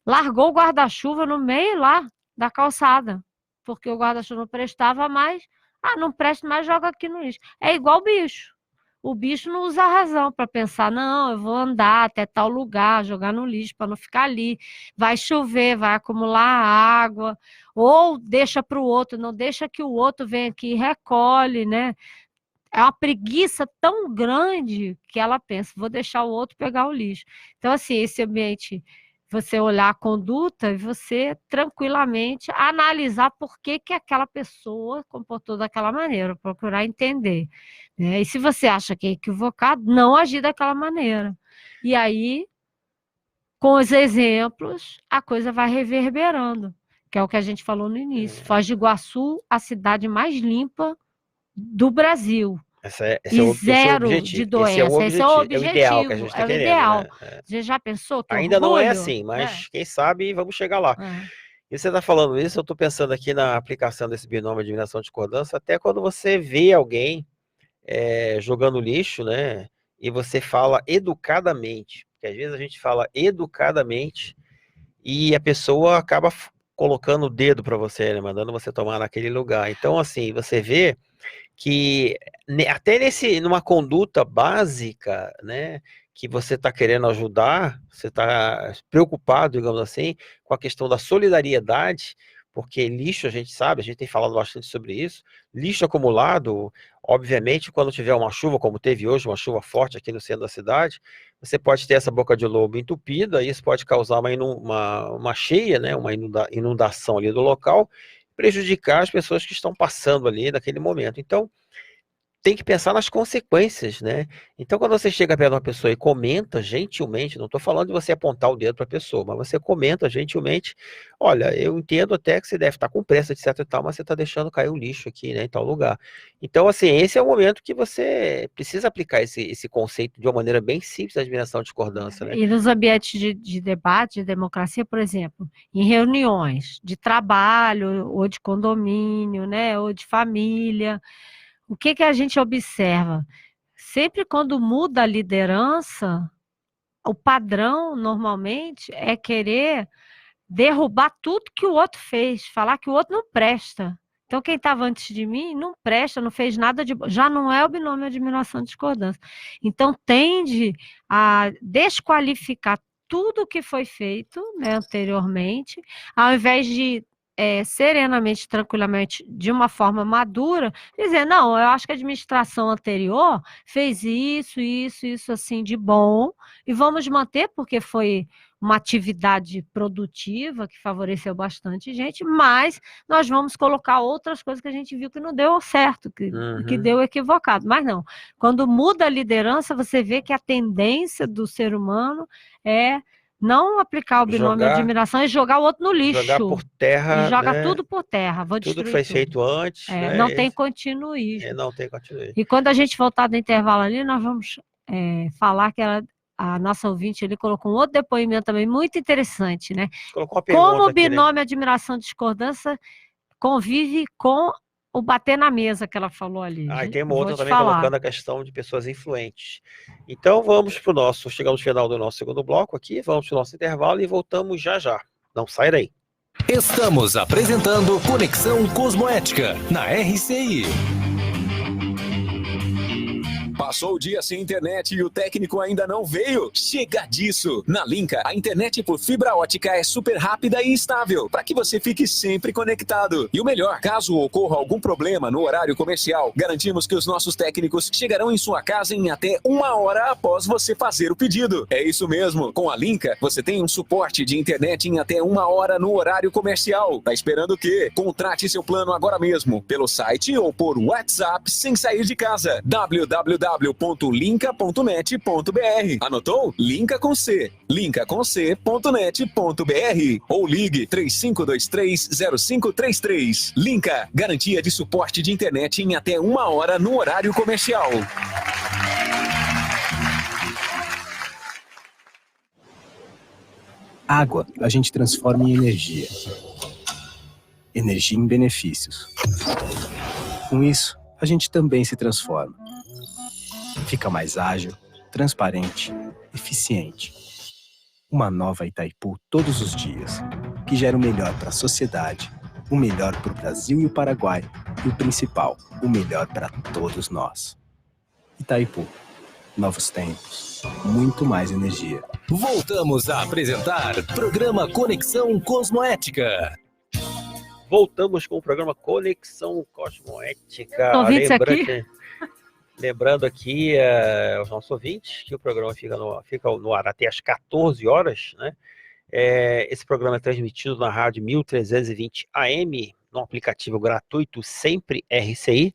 largou o guarda-chuva no meio lá da calçada, porque o guarda-chuva não prestava mais. Não presta mais, joga aqui no lixo. É igual o bicho. O bicho não usa a razão para pensar, não, eu vou andar até tal lugar, jogar no lixo para não ficar ali. Vai chover, vai acumular água, ou deixa para o outro, não deixa que o outro venha aqui e recolhe, né? É uma preguiça tão grande que ela pensa, vou deixar o outro pegar o lixo. Então, assim, esse ambiente, você olhar a conduta e você tranquilamente analisar por que aquela pessoa comportou daquela maneira, procurar entender, né? E se você acha que é equivocado, não agir daquela maneira. E aí, com os exemplos, a coisa vai reverberando, que é o que a gente falou no início. Foz do Iguaçu, a cidade mais limpa do Brasil. Esse é o zero de doença. Esse é o objetivo. É o ideal que a gente está querendo. Ideal. Né? Você já pensou? Que ainda orgulho? Não é assim, mas quem sabe vamos chegar lá. E você está falando isso, eu estou pensando aqui na aplicação desse binômio de admiração e discordância, até quando você vê alguém jogando lixo, né? E você fala educadamente, porque às vezes a gente fala educadamente e a pessoa acaba colocando o dedo para você, né? Mandando você tomar naquele lugar. Então, assim, você vê que até numa conduta básica, né, que você está querendo ajudar, você está preocupado, digamos assim, com a questão da solidariedade, porque lixo, a gente sabe, a gente tem falado bastante sobre isso, lixo acumulado, obviamente, quando tiver uma chuva, como teve hoje, uma chuva forte aqui no centro da cidade, você pode ter essa boca de lobo entupida, isso pode causar uma cheia, né, uma inundação ali do local, prejudicar as pessoas que estão passando ali naquele momento. Então, tem que pensar nas consequências, né? Então, quando você chega perto de uma pessoa e comenta gentilmente, não estou falando de você apontar o dedo para a pessoa, mas você comenta gentilmente, olha, eu entendo até que você deve estar com pressa, etc e tal, mas você está deixando cair o lixo aqui, né, em tal lugar. Então, assim, esse é o momento que você precisa aplicar esse conceito de uma maneira bem simples da admiração e discordância, né? E nos ambientes de debate, de democracia, por exemplo, em reuniões de trabalho, ou de condomínio, né, ou de família, o que a gente observa? Sempre quando muda a liderança, o padrão, normalmente, é querer derrubar tudo que o outro fez, falar que o outro não presta. Então, quem estava antes de mim não presta, não fez nada de bom. Já não é o binômio admiração e discordância. Então, tende a desqualificar tudo o que foi feito, né, anteriormente, ao invés de serenamente, tranquilamente, de uma forma madura, dizer, não, eu acho que a administração anterior fez isso, assim, de bom, e vamos manter, porque foi uma atividade produtiva, que favoreceu bastante gente, mas nós vamos colocar outras coisas que a gente viu que não deu certo, que deu equivocado. Mas não, quando muda a liderança, você vê que a tendência do ser humano é não aplicar o binômio de admiração e jogar o outro no lixo. Jogar por terra. E joga, né, tudo por terra. Vou tudo que foi feito antes. Né? Não tem continuismo. Não tem continuismo. E quando a gente voltar do intervalo ali, nós vamos falar que a nossa ouvinte ele colocou um outro depoimento também muito interessante, né? Colocou uma pergunta como o binômio aqui, né? admiração e discordância convive com o bater na mesa que ela falou ali. E tem uma outra também colocando a questão de pessoas influentes. Então vamos para chegamos no final do nosso segundo bloco aqui, vamos para o nosso intervalo e voltamos já já. Não sai daí. Estamos apresentando Conexão Cosmoética na RCI. Passou o dia sem internet e o técnico ainda não veio? Chega disso! Na Linka, a internet por fibra ótica é super rápida e estável, para que você fique sempre conectado. E o melhor, caso ocorra algum problema no horário comercial, garantimos que os nossos técnicos chegarão em sua casa em até 1 hora após você fazer o pedido. É isso mesmo, com a Linka, você tem um suporte de internet em até 1 hora no horário comercial. Tá esperando o quê? Contrate seu plano agora mesmo, pelo site ou por WhatsApp sem sair de casa. www.linka.net.br. Anotou? Linka com C. linkaconc.net.br ou ligue 35230533. Linka, garantia de suporte de internet em até 1 hora no horário comercial. Água a gente transforma em energia. Energia em benefícios. Com isso, a gente também se transforma. Fica mais ágil, transparente, eficiente. Uma nova Itaipu todos os dias, que gera o melhor para a sociedade, o melhor para o Brasil e o Paraguai, e o principal, o melhor para todos nós. Itaipu. Novos tempos, muito mais energia. Voltamos a apresentar programa Conexão Cosmoética. Voltamos com o programa Conexão Cosmoética. Lembrando aqui aos nossos ouvintes que o programa fica no ar até às 14 horas, né? Esse programa é transmitido na rádio 1320 AM, no aplicativo gratuito Sempre RCI,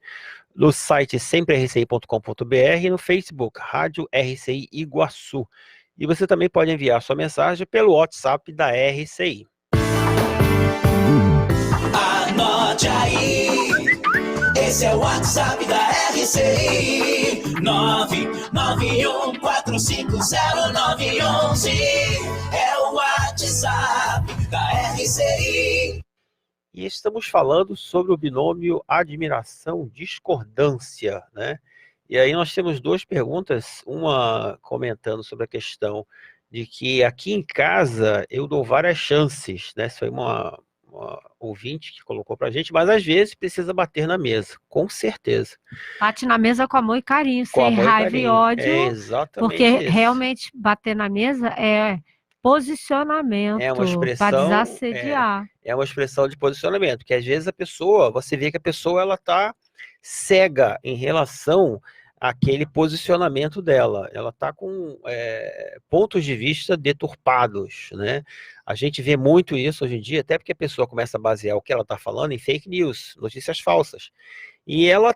no site semprerci.com.br e no Facebook, Rádio RCI Iguaçu. E você também pode enviar sua mensagem pelo WhatsApp da RCI. Anote aí, esse é o WhatsApp da RCI, 991450911, é o WhatsApp da RCI. E estamos falando sobre o binômio admiração-discordância, né? E aí nós temos duas perguntas, uma comentando sobre a questão de que aqui em casa eu dou várias chances, né? Isso foi uma ouvinte que colocou pra gente, mas às vezes precisa bater na mesa, com certeza. Bate na mesa com amor e carinho, sem raiva e ódio, porque realmente bater na mesa é posicionamento, é uma expressão, para desassediar. É uma expressão de posicionamento, que às vezes a pessoa, você vê que a pessoa ela tá cega em relação àquele posicionamento dela, ela tá com pontos de vista deturpados, né? A gente vê muito isso hoje em dia, até porque a pessoa começa a basear o que ela tá falando em fake news, notícias falsas. E ela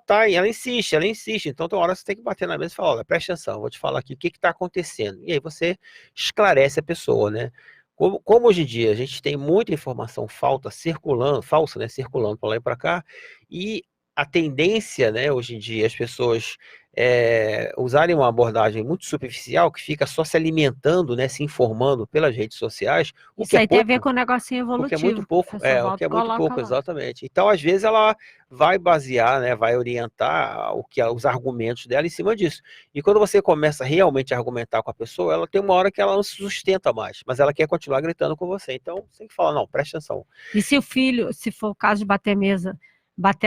insiste, então tem uma hora que você tem que bater na mesa e falar, olha, presta atenção, vou te falar aqui o que está acontecendo. E aí você esclarece a pessoa, né? Como hoje em dia a gente tem muita informação falsa circulando para lá e para cá, e a tendência, né, hoje em dia, as pessoas usarem uma abordagem muito superficial, que fica só se alimentando, né, se informando pelas redes sociais. Isso aí tem a ver com o negocinho evolutivo. O que é muito pouco, exatamente. Então, às vezes, ela vai basear, né, vai orientar os argumentos dela em cima disso. E quando você começa realmente a argumentar com a pessoa, ela tem uma hora que ela não se sustenta mais, mas ela quer continuar gritando com você. Então, você tem que falar, não, presta atenção. E se o filho, se for o caso de bater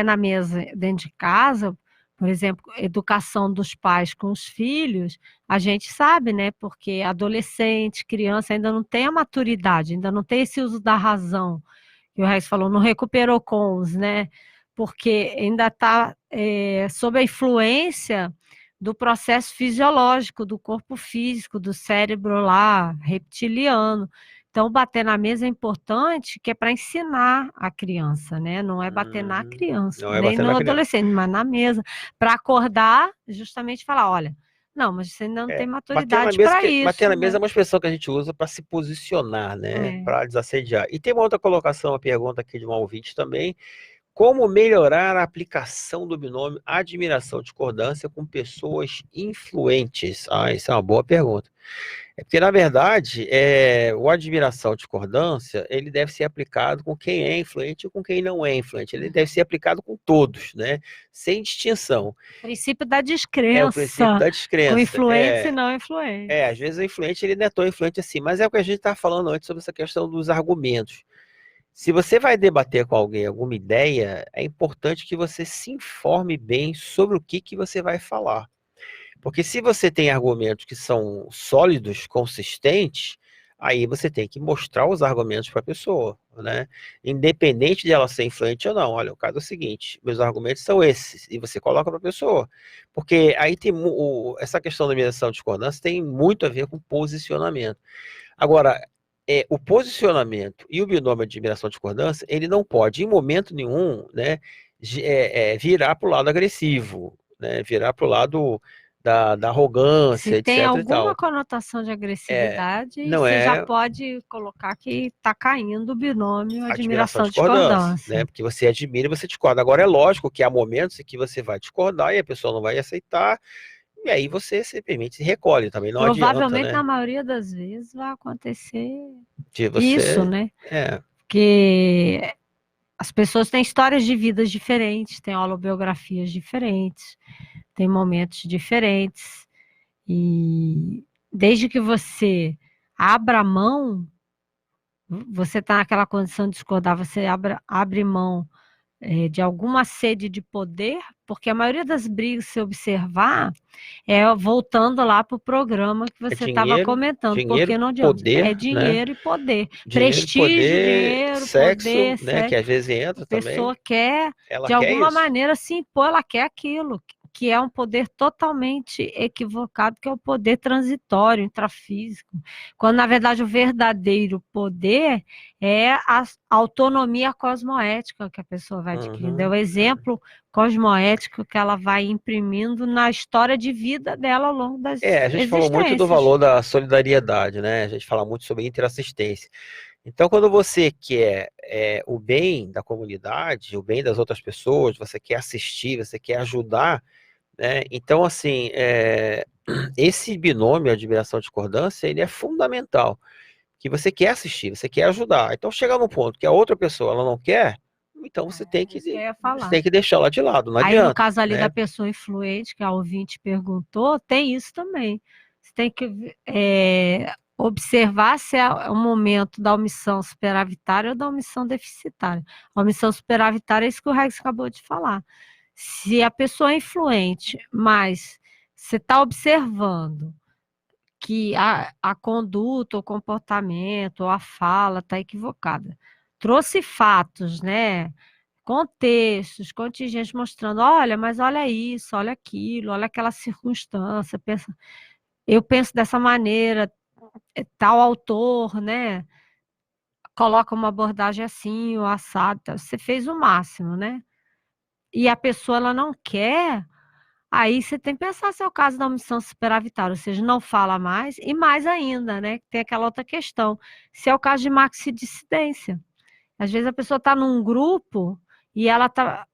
na mesa dentro de casa, por exemplo, educação dos pais com os filhos, a gente sabe, né? Porque adolescente, criança ainda não tem a maturidade, ainda não tem esse uso da razão, que o Reis falou, não recuperou cons, né? Porque ainda está sob a influência do processo fisiológico, do corpo físico, do cérebro lá, reptiliano. Então, bater na mesa é importante, que é para ensinar a criança, né? Não é bater na criança, nem no adolescente, mas na mesa. Para acordar, justamente falar, olha, não, mas você ainda não tem maturidade para isso. Bater na mesa é uma expressão que a gente usa para se posicionar, né? Para desassediar. E tem uma outra colocação, uma pergunta aqui de um ouvinte também. Como melhorar a aplicação do binômio admiração-discordância com pessoas influentes? Isso é uma boa pergunta. Porque, na verdade, o admiração-discordância, ele deve ser aplicado com quem é influente e com quem não é influente. Ele deve ser aplicado com todos, né? Sem distinção. O princípio da descrença. O princípio da descrença. Com influentes e não influentes. Às vezes o influente, ele não é tão influente assim, mas é o que a gente estava falando antes sobre essa questão dos argumentos. Se você vai debater com alguém alguma ideia, é importante que você se informe bem sobre o que você vai falar. Porque se você tem argumentos que são sólidos, consistentes, aí você tem que mostrar os argumentos para a pessoa, né? Independente de ela ser influente ou não. Olha, o caso é o seguinte, meus argumentos são esses, e você coloca para a pessoa. Porque aí tem essa questão da mineração de discordância tem muito a ver com posicionamento. Agora, o posicionamento e o binômio de mineração de discordância, ele não pode, em momento nenhum, né, virar para o lado agressivo, né? Virar para o lado da arrogância, Se tem etc. e alguma tal. conotação de agressividade, não você já é pode colocar que está caindo o binômio admiração admiração de e discordância, discordância. né? Porque você admira e você discorda. Agora, é lógico que há momentos em que você vai discordar e a pessoa não vai aceitar, e aí você simplesmente se recolhe, também não adianta, Provavelmente, né? na maioria das vezes, vai acontecer De isso, você, né? é, Porque as pessoas têm histórias de vidas diferentes, têm holobiografias diferentes, têm momentos diferentes. E desde que você abra mão, você está naquela condição de discordar, você abre mão de alguma sede de poder, porque a maioria das brigas, se observar, voltando lá para o programa que você estava comentando, porque não adianta. poder, É dinheiro, né? e poder. Dinheiro, Prestígio, poder, dinheiro, sexo, poder, né? sexo. Que às vezes entra A pessoa também. quer, Ela de quer alguma isso. maneira, se impor, ela quer aquilo, que é um poder totalmente equivocado, que é o poder transitório, intrafísico. Quando, na verdade, o verdadeiro poder é a autonomia cosmoética que a pessoa vai adquirindo. É o exemplo cosmoético que ela vai imprimindo na história de vida dela ao longo das A gente falou muito do existências. valor da solidariedade, né? A gente fala muito sobre interassistência. Então, quando você quer o bem da comunidade, o bem das outras pessoas, você quer assistir, você quer ajudar, né? Então, assim, esse binômio admiração e discordância, ele é fundamental, que você quer assistir, você quer ajudar. Então, chegar num ponto que a outra pessoa ela não quer, então você tem que deixar ela de lado, não Aí, adianta, no caso ali né? da pessoa influente, que a ouvinte perguntou, tem isso também. Você tem que observar se é o momento da omissão superavitária ou da omissão deficitária. A omissão superavitária é isso que o Rex acabou de falar. Se a pessoa é influente, mas você está observando que a conduta, o comportamento, ou a fala está equivocada. Trouxe fatos, né? Contextos, contingentes mostrando, olha, mas olha isso, olha aquilo, olha aquela circunstância, eu penso dessa maneira, tal autor, né? Coloca uma abordagem assim, o assado, você fez o máximo, né? E a pessoa ela não quer, aí você tem que pensar se é o caso da omissão superavitária, ou seja, não fala mais, e mais ainda, né? Tem aquela outra questão, se é o caso de maxidissidência. Às vezes a pessoa está num grupo e ela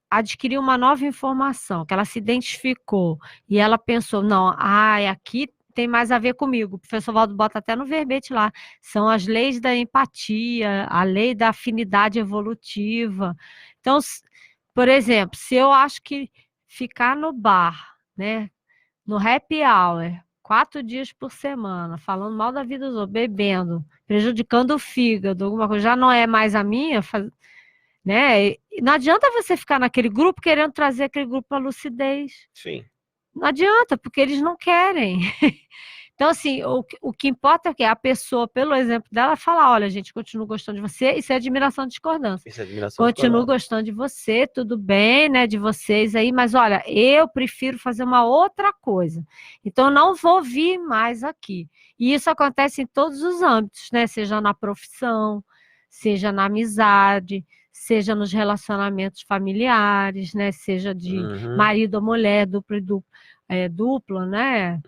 adquiriu uma nova informação, que ela se identificou, e ela pensou, não, aqui tem mais a ver comigo. O professor Valdo bota até no verbete lá, são as leis da empatia, a lei da afinidade evolutiva. Então, por exemplo, se eu acho que ficar no bar, né, no happy hour, 4 dias por semana, falando mal da vida dos outros, bebendo, prejudicando o fígado, alguma coisa, já não é mais a minha, né? E não adianta você ficar naquele grupo querendo trazer aquele grupo para lucidez. Sim. Não adianta, porque eles não querem. Então, assim, o que importa é que a pessoa, pelo exemplo dela, fala, olha, gente, continuo gostando de você, isso é admiração e discordância. Isso é admiração Continuo gostando de você, tudo bem, né, de vocês aí, mas olha, eu prefiro fazer uma outra coisa. Então, eu não vou vir mais aqui. E isso acontece em todos os âmbitos, né, seja na profissão, seja na amizade, seja nos relacionamentos familiares, né, seja de marido ou mulher, dupla, né?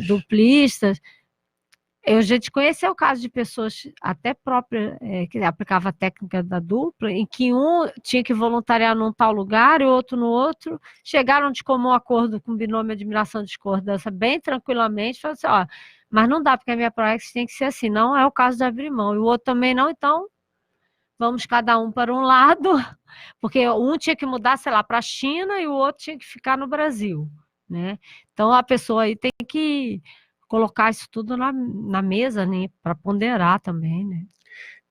Duplistas. Eu já te conheci o caso de pessoas até próprias que aplicavam a técnica da dupla, em que um tinha que voluntariar num tal lugar e o outro no outro, chegaram de comum acordo com o binômio admiração e discordância bem tranquilamente, falaram assim, ó, mas não dá, porque a minha proex tem que ser assim, não é o caso de abrir mão, e o outro também não, então vamos cada um para um lado, porque um tinha que mudar, sei lá, para a China e o outro tinha que ficar no Brasil, né? Então a pessoa aí tem que colocar isso tudo na mesa, né, para ponderar também, né?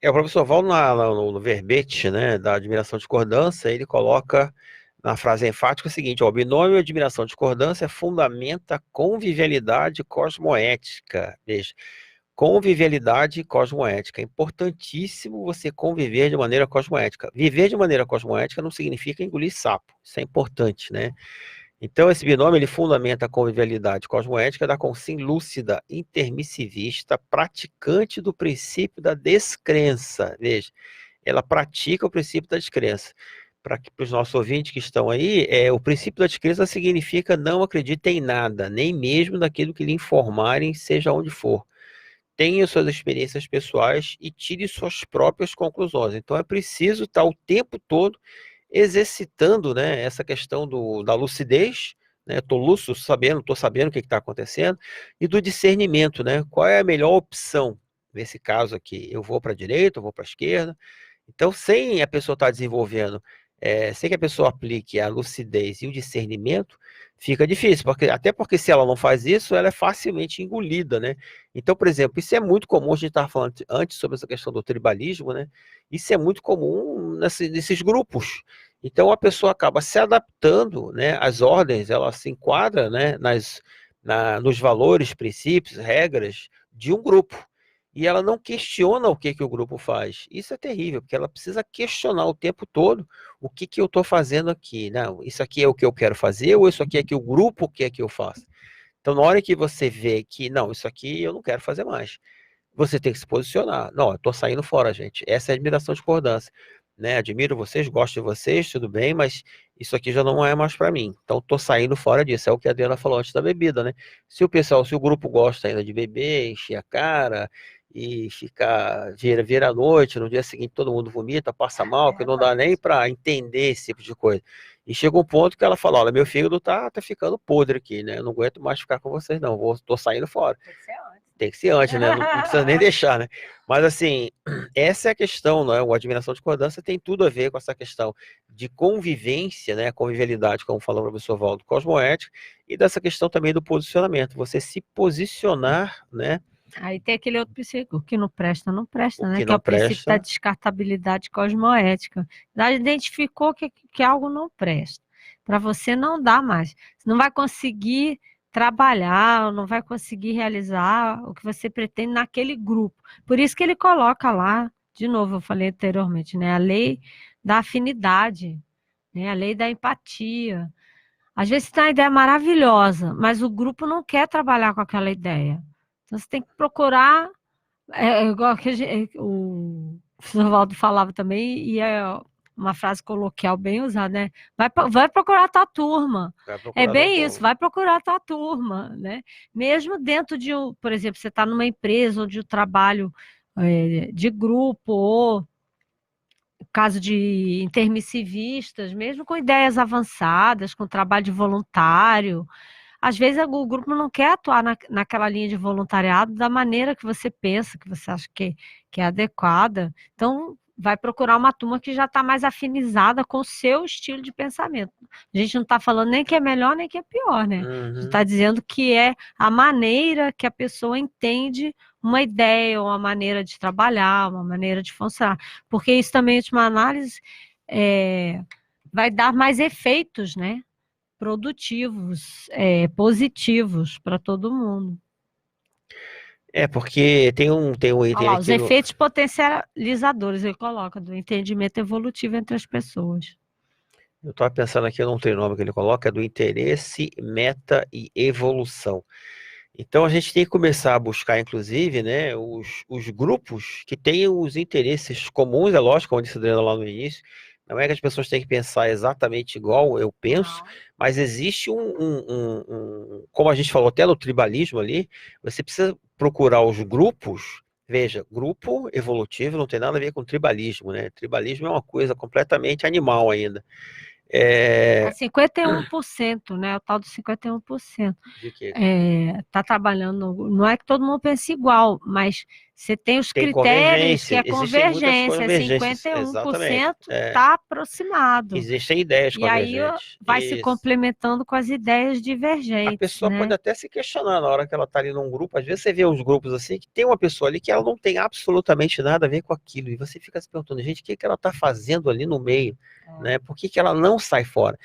O professor Val, no verbete, né, da admiração e discordância, ele coloca na frase enfática é o seguinte, ó, o binômio admiração discordância fundamenta a convivialidade cosmoética. Veja, convivialidade cosmoética. É importantíssimo você conviver de maneira cosmoética. Viver de maneira cosmoética não significa engolir sapo. Isso é importante, né? Então, esse binômio, ele fundamenta a convivialidade cosmoética da consciência lúcida, intermissivista, praticante do princípio da descrença. Veja, ela pratica o princípio da descrença. Para os nossos ouvintes que estão aí, o princípio da descrença significa não acreditem em nada, nem mesmo naquilo que lhe informarem, seja onde for. Tenha suas experiências pessoais e tire suas próprias conclusões. Então, é preciso estar o tempo todo exercitando, né, essa questão da lucidez, né, estou lúcido, estou sabendo o que está acontecendo, e do discernimento, né, qual é a melhor opção, nesse caso aqui, eu vou para a direita, eu vou para a esquerda. Então, sem a pessoa estar desenvolvendo, sem que a pessoa aplique a lucidez e o discernimento, fica difícil, até porque se ela não faz isso, ela é facilmente engolida, né? Então, por exemplo, isso é muito comum, a gente estava falando antes sobre essa questão do tribalismo, né? Isso é muito comum nesses grupos. Então, a pessoa acaba se adaptando, né, às ordens, ela se enquadra, né, nos valores, princípios, regras de um grupo. E ela não questiona o que o grupo faz. Isso é terrível, porque ela precisa questionar o tempo todo o que eu estou fazendo aqui. Não, isso aqui é o que eu quero fazer, ou isso aqui é que o grupo quer que eu faça. Então, na hora que você vê que, não, isso aqui eu não quero fazer mais, você tem que se posicionar. Não, eu estou saindo fora, gente. Essa é a admiração de discordância. Né? Admiro vocês, gosto de vocês, tudo bem, mas isso aqui já não é mais para mim. Então, estou saindo fora disso. É o que a Adriana falou antes da bebida, né? Se o grupo gosta ainda de beber, encher a cara e ficar, vira à noite, no dia seguinte todo mundo vomita, passa mal, que não dá nem para entender esse tipo de coisa. E chega um ponto que ela fala, olha, meu fígado tá ficando podre aqui, né? Eu não aguento mais ficar com vocês, não. Tô saindo fora. Tem que ser antes, né? Não precisa nem deixar, né? Mas, assim, essa é a questão, né? O admiração de discordância tem tudo a ver com essa questão de convivência, né? Convivialidade, como falou o professor Valdo, cosmoética, e dessa questão também do posicionamento. Você se posicionar, né? Aí tem aquele outro princípio, o que não presta, não presta, né? Que Que é não o princípio presta. da descartabilidade cosmoética. Já identificou que algo não presta. Para você não dá mais. Você não vai conseguir trabalhar, não vai conseguir realizar o que você pretende naquele grupo. Por isso que ele coloca lá, de novo, eu falei anteriormente, né? A lei da afinidade, né? A lei da empatia. Às vezes você tem uma ideia maravilhosa, mas o grupo não quer trabalhar com aquela ideia. Então, você tem que procurar, igual que o professor Valdo falava também, e é uma frase coloquial bem usada, né? Vai procurar a tua turma. É bem isso, vai procurar a tua turma, né? Mesmo dentro de, por exemplo, você está numa empresa onde o trabalho de grupo, ou caso de intermissivistas, mesmo com ideias avançadas, com trabalho de voluntário, às vezes o grupo não quer atuar naquela linha de voluntariado da maneira que você pensa, que você acha que é adequada. Então, vai procurar uma turma que já está mais afinizada com o seu estilo de pensamento. A gente não está falando nem que é melhor, nem que é pior, né? A gente está dizendo que é a maneira que a pessoa entende uma ideia, uma maneira de trabalhar, uma maneira de funcionar. Porque isso também, em última análise, vai dar mais efeitos, né? Produtivos, positivos para todo mundo. Porque tem um item os efeitos potencializadores, ele coloca, do entendimento evolutivo entre as pessoas. Eu estava pensando aqui num trinômio que ele coloca, é do interesse, meta e evolução. Então, a gente tem que começar a buscar, inclusive, né, os grupos que têm os interesses comuns, é lógico, como disse a Adriana lá no início. Não é que as pessoas têm que pensar exatamente igual eu penso, mas existe como a gente falou até no tribalismo ali, você precisa procurar os grupos. Veja, grupo evolutivo não tem nada a ver com tribalismo, né? Tribalismo é uma coisa completamente animal ainda. É 51%, né? O tal do 51%. De quê? Tá trabalhando, não é que todo mundo pense igual, mas Você tem os Tem critérios, que convergência, é existem muitas convergência, convergências, 51% exatamente. está aproximado. Existem ideias E aí convergentes. vai se Isso. complementando com as ideias A divergentes, pessoa pode né? até se questionar na hora que ela está ali num grupo. Às vezes você vê uns grupos assim, que tem uma pessoa ali que ela não tem absolutamente nada a ver com aquilo. E você fica se perguntando, gente, o que ela está fazendo ali no meio? Né? Por que ela não sai fora?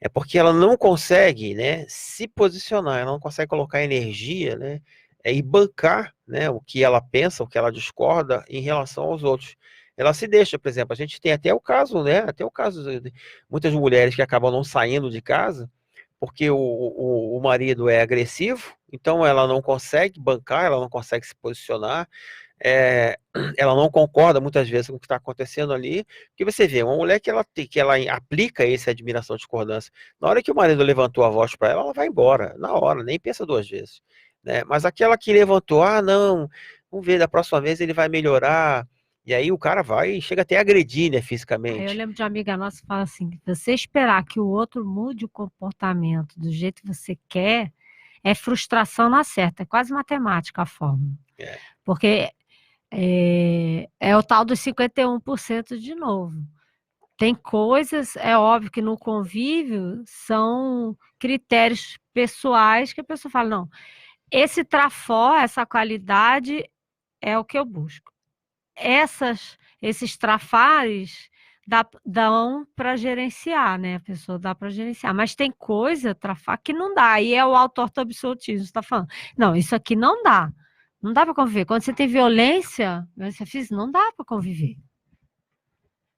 É porque ela não consegue, né, se posicionar, ela não consegue colocar energia, né, e bancar, né, o que ela pensa, o que ela discorda em relação aos outros. Ela se deixa, por exemplo, a gente tem até o caso, né, de muitas mulheres que acabam não saindo de casa porque o marido é agressivo, então ela não consegue bancar, ela não consegue se posicionar, ela não concorda muitas vezes com o que está acontecendo ali, porque você vê, uma mulher que ela aplica esse admiração de discordância, na hora que o marido levantou a voz para ela, ela vai embora, na hora, nem pensa duas vezes, né? Mas aquela que levantou, não, vamos ver, da próxima vez ele vai melhorar, e aí o cara vai e chega até a agredir, né, Aí eu fisicamente. lembro de uma amiga nossa que fala assim, você esperar que o outro mude o comportamento do jeito que você quer, é frustração na certa, é quase matemática a fórmula. Porque é o tal dos 51% de novo. Tem coisas, é óbvio que no convívio são critérios pessoais que a pessoa fala, não, esse trafó, essa qualidade é o que eu busco. Esses trafares dão para gerenciar, né? A pessoa dá para gerenciar. Mas tem coisa, trafar, que não dá. Aí é o auto-absolutismo, você está falando. Não, isso aqui não dá. Não dá para conviver. Quando você tem violência física, não dá para conviver.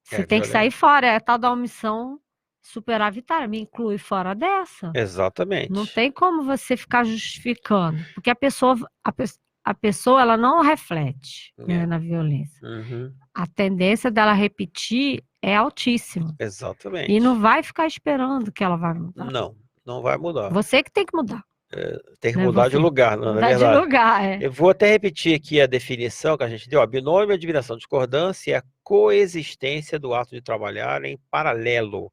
Você tem que sair fora. É a tal da omissão superavitária. Me inclui fora dessa. Exatamente. Não tem como você ficar justificando. Porque a pessoa ela não reflete, né, na violência. Uhum. A tendência dela repetir é altíssima. Exatamente. E não vai ficar esperando que ela vai mudar. Não vai mudar. Você que tem que mudar. Tem que mudar de lugar, não é verdade? Mudar de lugar, Eu vou até repetir aqui a definição que a gente deu. Binômio, admiração, discordância é a coexistência do ato de trabalhar em paralelo.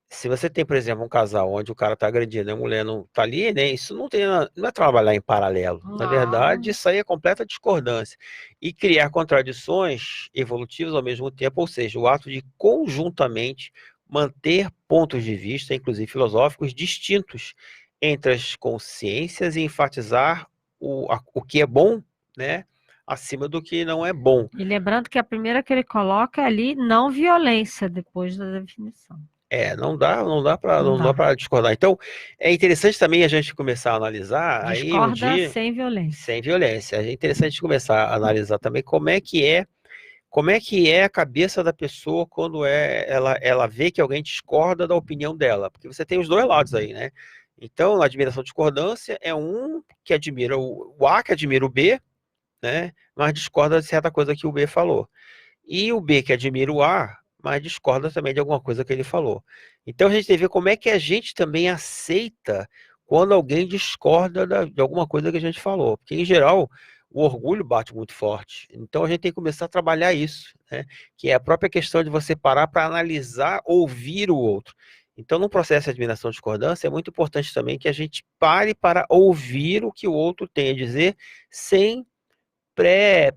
Se você tem, por exemplo, um casal onde o cara está agredindo e a mulher não está ali, né? Isso não é trabalhar em paralelo. Na verdade, isso aí é completa discordância. E criar contradições evolutivas ao mesmo tempo, ou seja, o ato de conjuntamente manter pontos de vista, inclusive filosóficos, distintos entre as consciências e enfatizar o que é bom, né? Acima do que não é bom. E lembrando que a primeira que ele coloca é ali, não violência, depois da definição. Não dá para discordar. Então, é interessante também a gente começar a analisar aí um dia sem violência. Sem violência. É interessante começar a analisar também como é que é a cabeça da pessoa quando ela vê que alguém discorda da opinião dela, porque você tem os dois lados aí, né? Então, a admiração e discordância é um que admira o A, que admira o B, né? Mas discorda de certa coisa que o B falou. E o B que admira o A, mas discorda também de alguma coisa que ele falou. Então a gente tem que ver como é que a gente também aceita quando alguém discorda de alguma coisa que a gente falou. Porque, em geral, o orgulho bate muito forte. Então a gente tem que começar a trabalhar isso, né? Que é a própria questão de você parar para analisar, ouvir o outro. Então, no processo de admiração e discordância, é muito importante também que a gente pare para ouvir o que o outro tem a dizer sem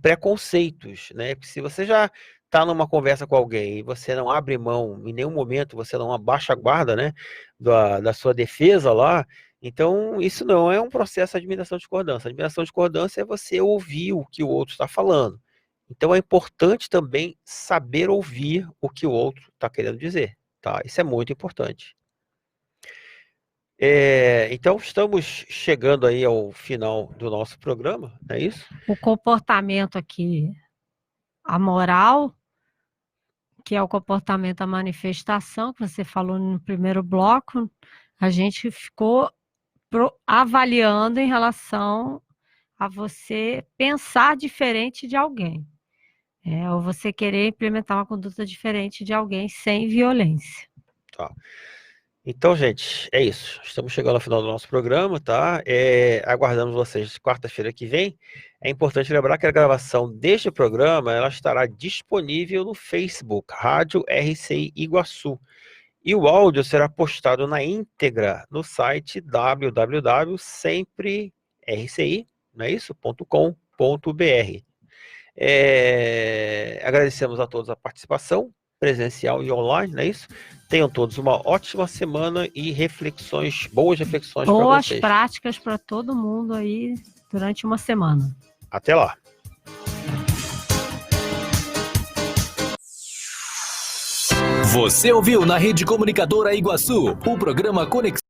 preconceitos, né? Porque se você já está numa conversa com alguém e você não abre mão, em nenhum momento você não abaixa a guarda, né, da sua defesa lá, então isso não é um processo de admiração e discordância. A admiração e discordância é você ouvir o que o outro está falando. Então é importante também saber ouvir o que o outro está querendo dizer, tá? Isso é muito importante. Então estamos chegando aí ao final do nosso programa, não é isso? O comportamento aqui amoral, que é o comportamento da manifestação, que você falou no primeiro bloco, a gente ficou avaliando em relação a você pensar diferente de alguém. Ou você querer implementar uma conduta diferente de alguém sem violência. Tá. Então, gente, é isso. Estamos chegando ao final do nosso programa, tá? Aguardamos vocês quarta-feira que vem. É importante lembrar que a gravação deste programa ela estará disponível no Facebook, Rádio RCI Iguaçu. E o áudio será postado na íntegra no site www.semprerci, não é isso? Agradecemos a todos a participação, presencial e online, não é isso? Tenham todos uma ótima semana e boas reflexões para vocês. Boas práticas para todo mundo aí durante uma semana. Até lá. Você ouviu na Rede Comunicadora Iguaçu o programa Conexão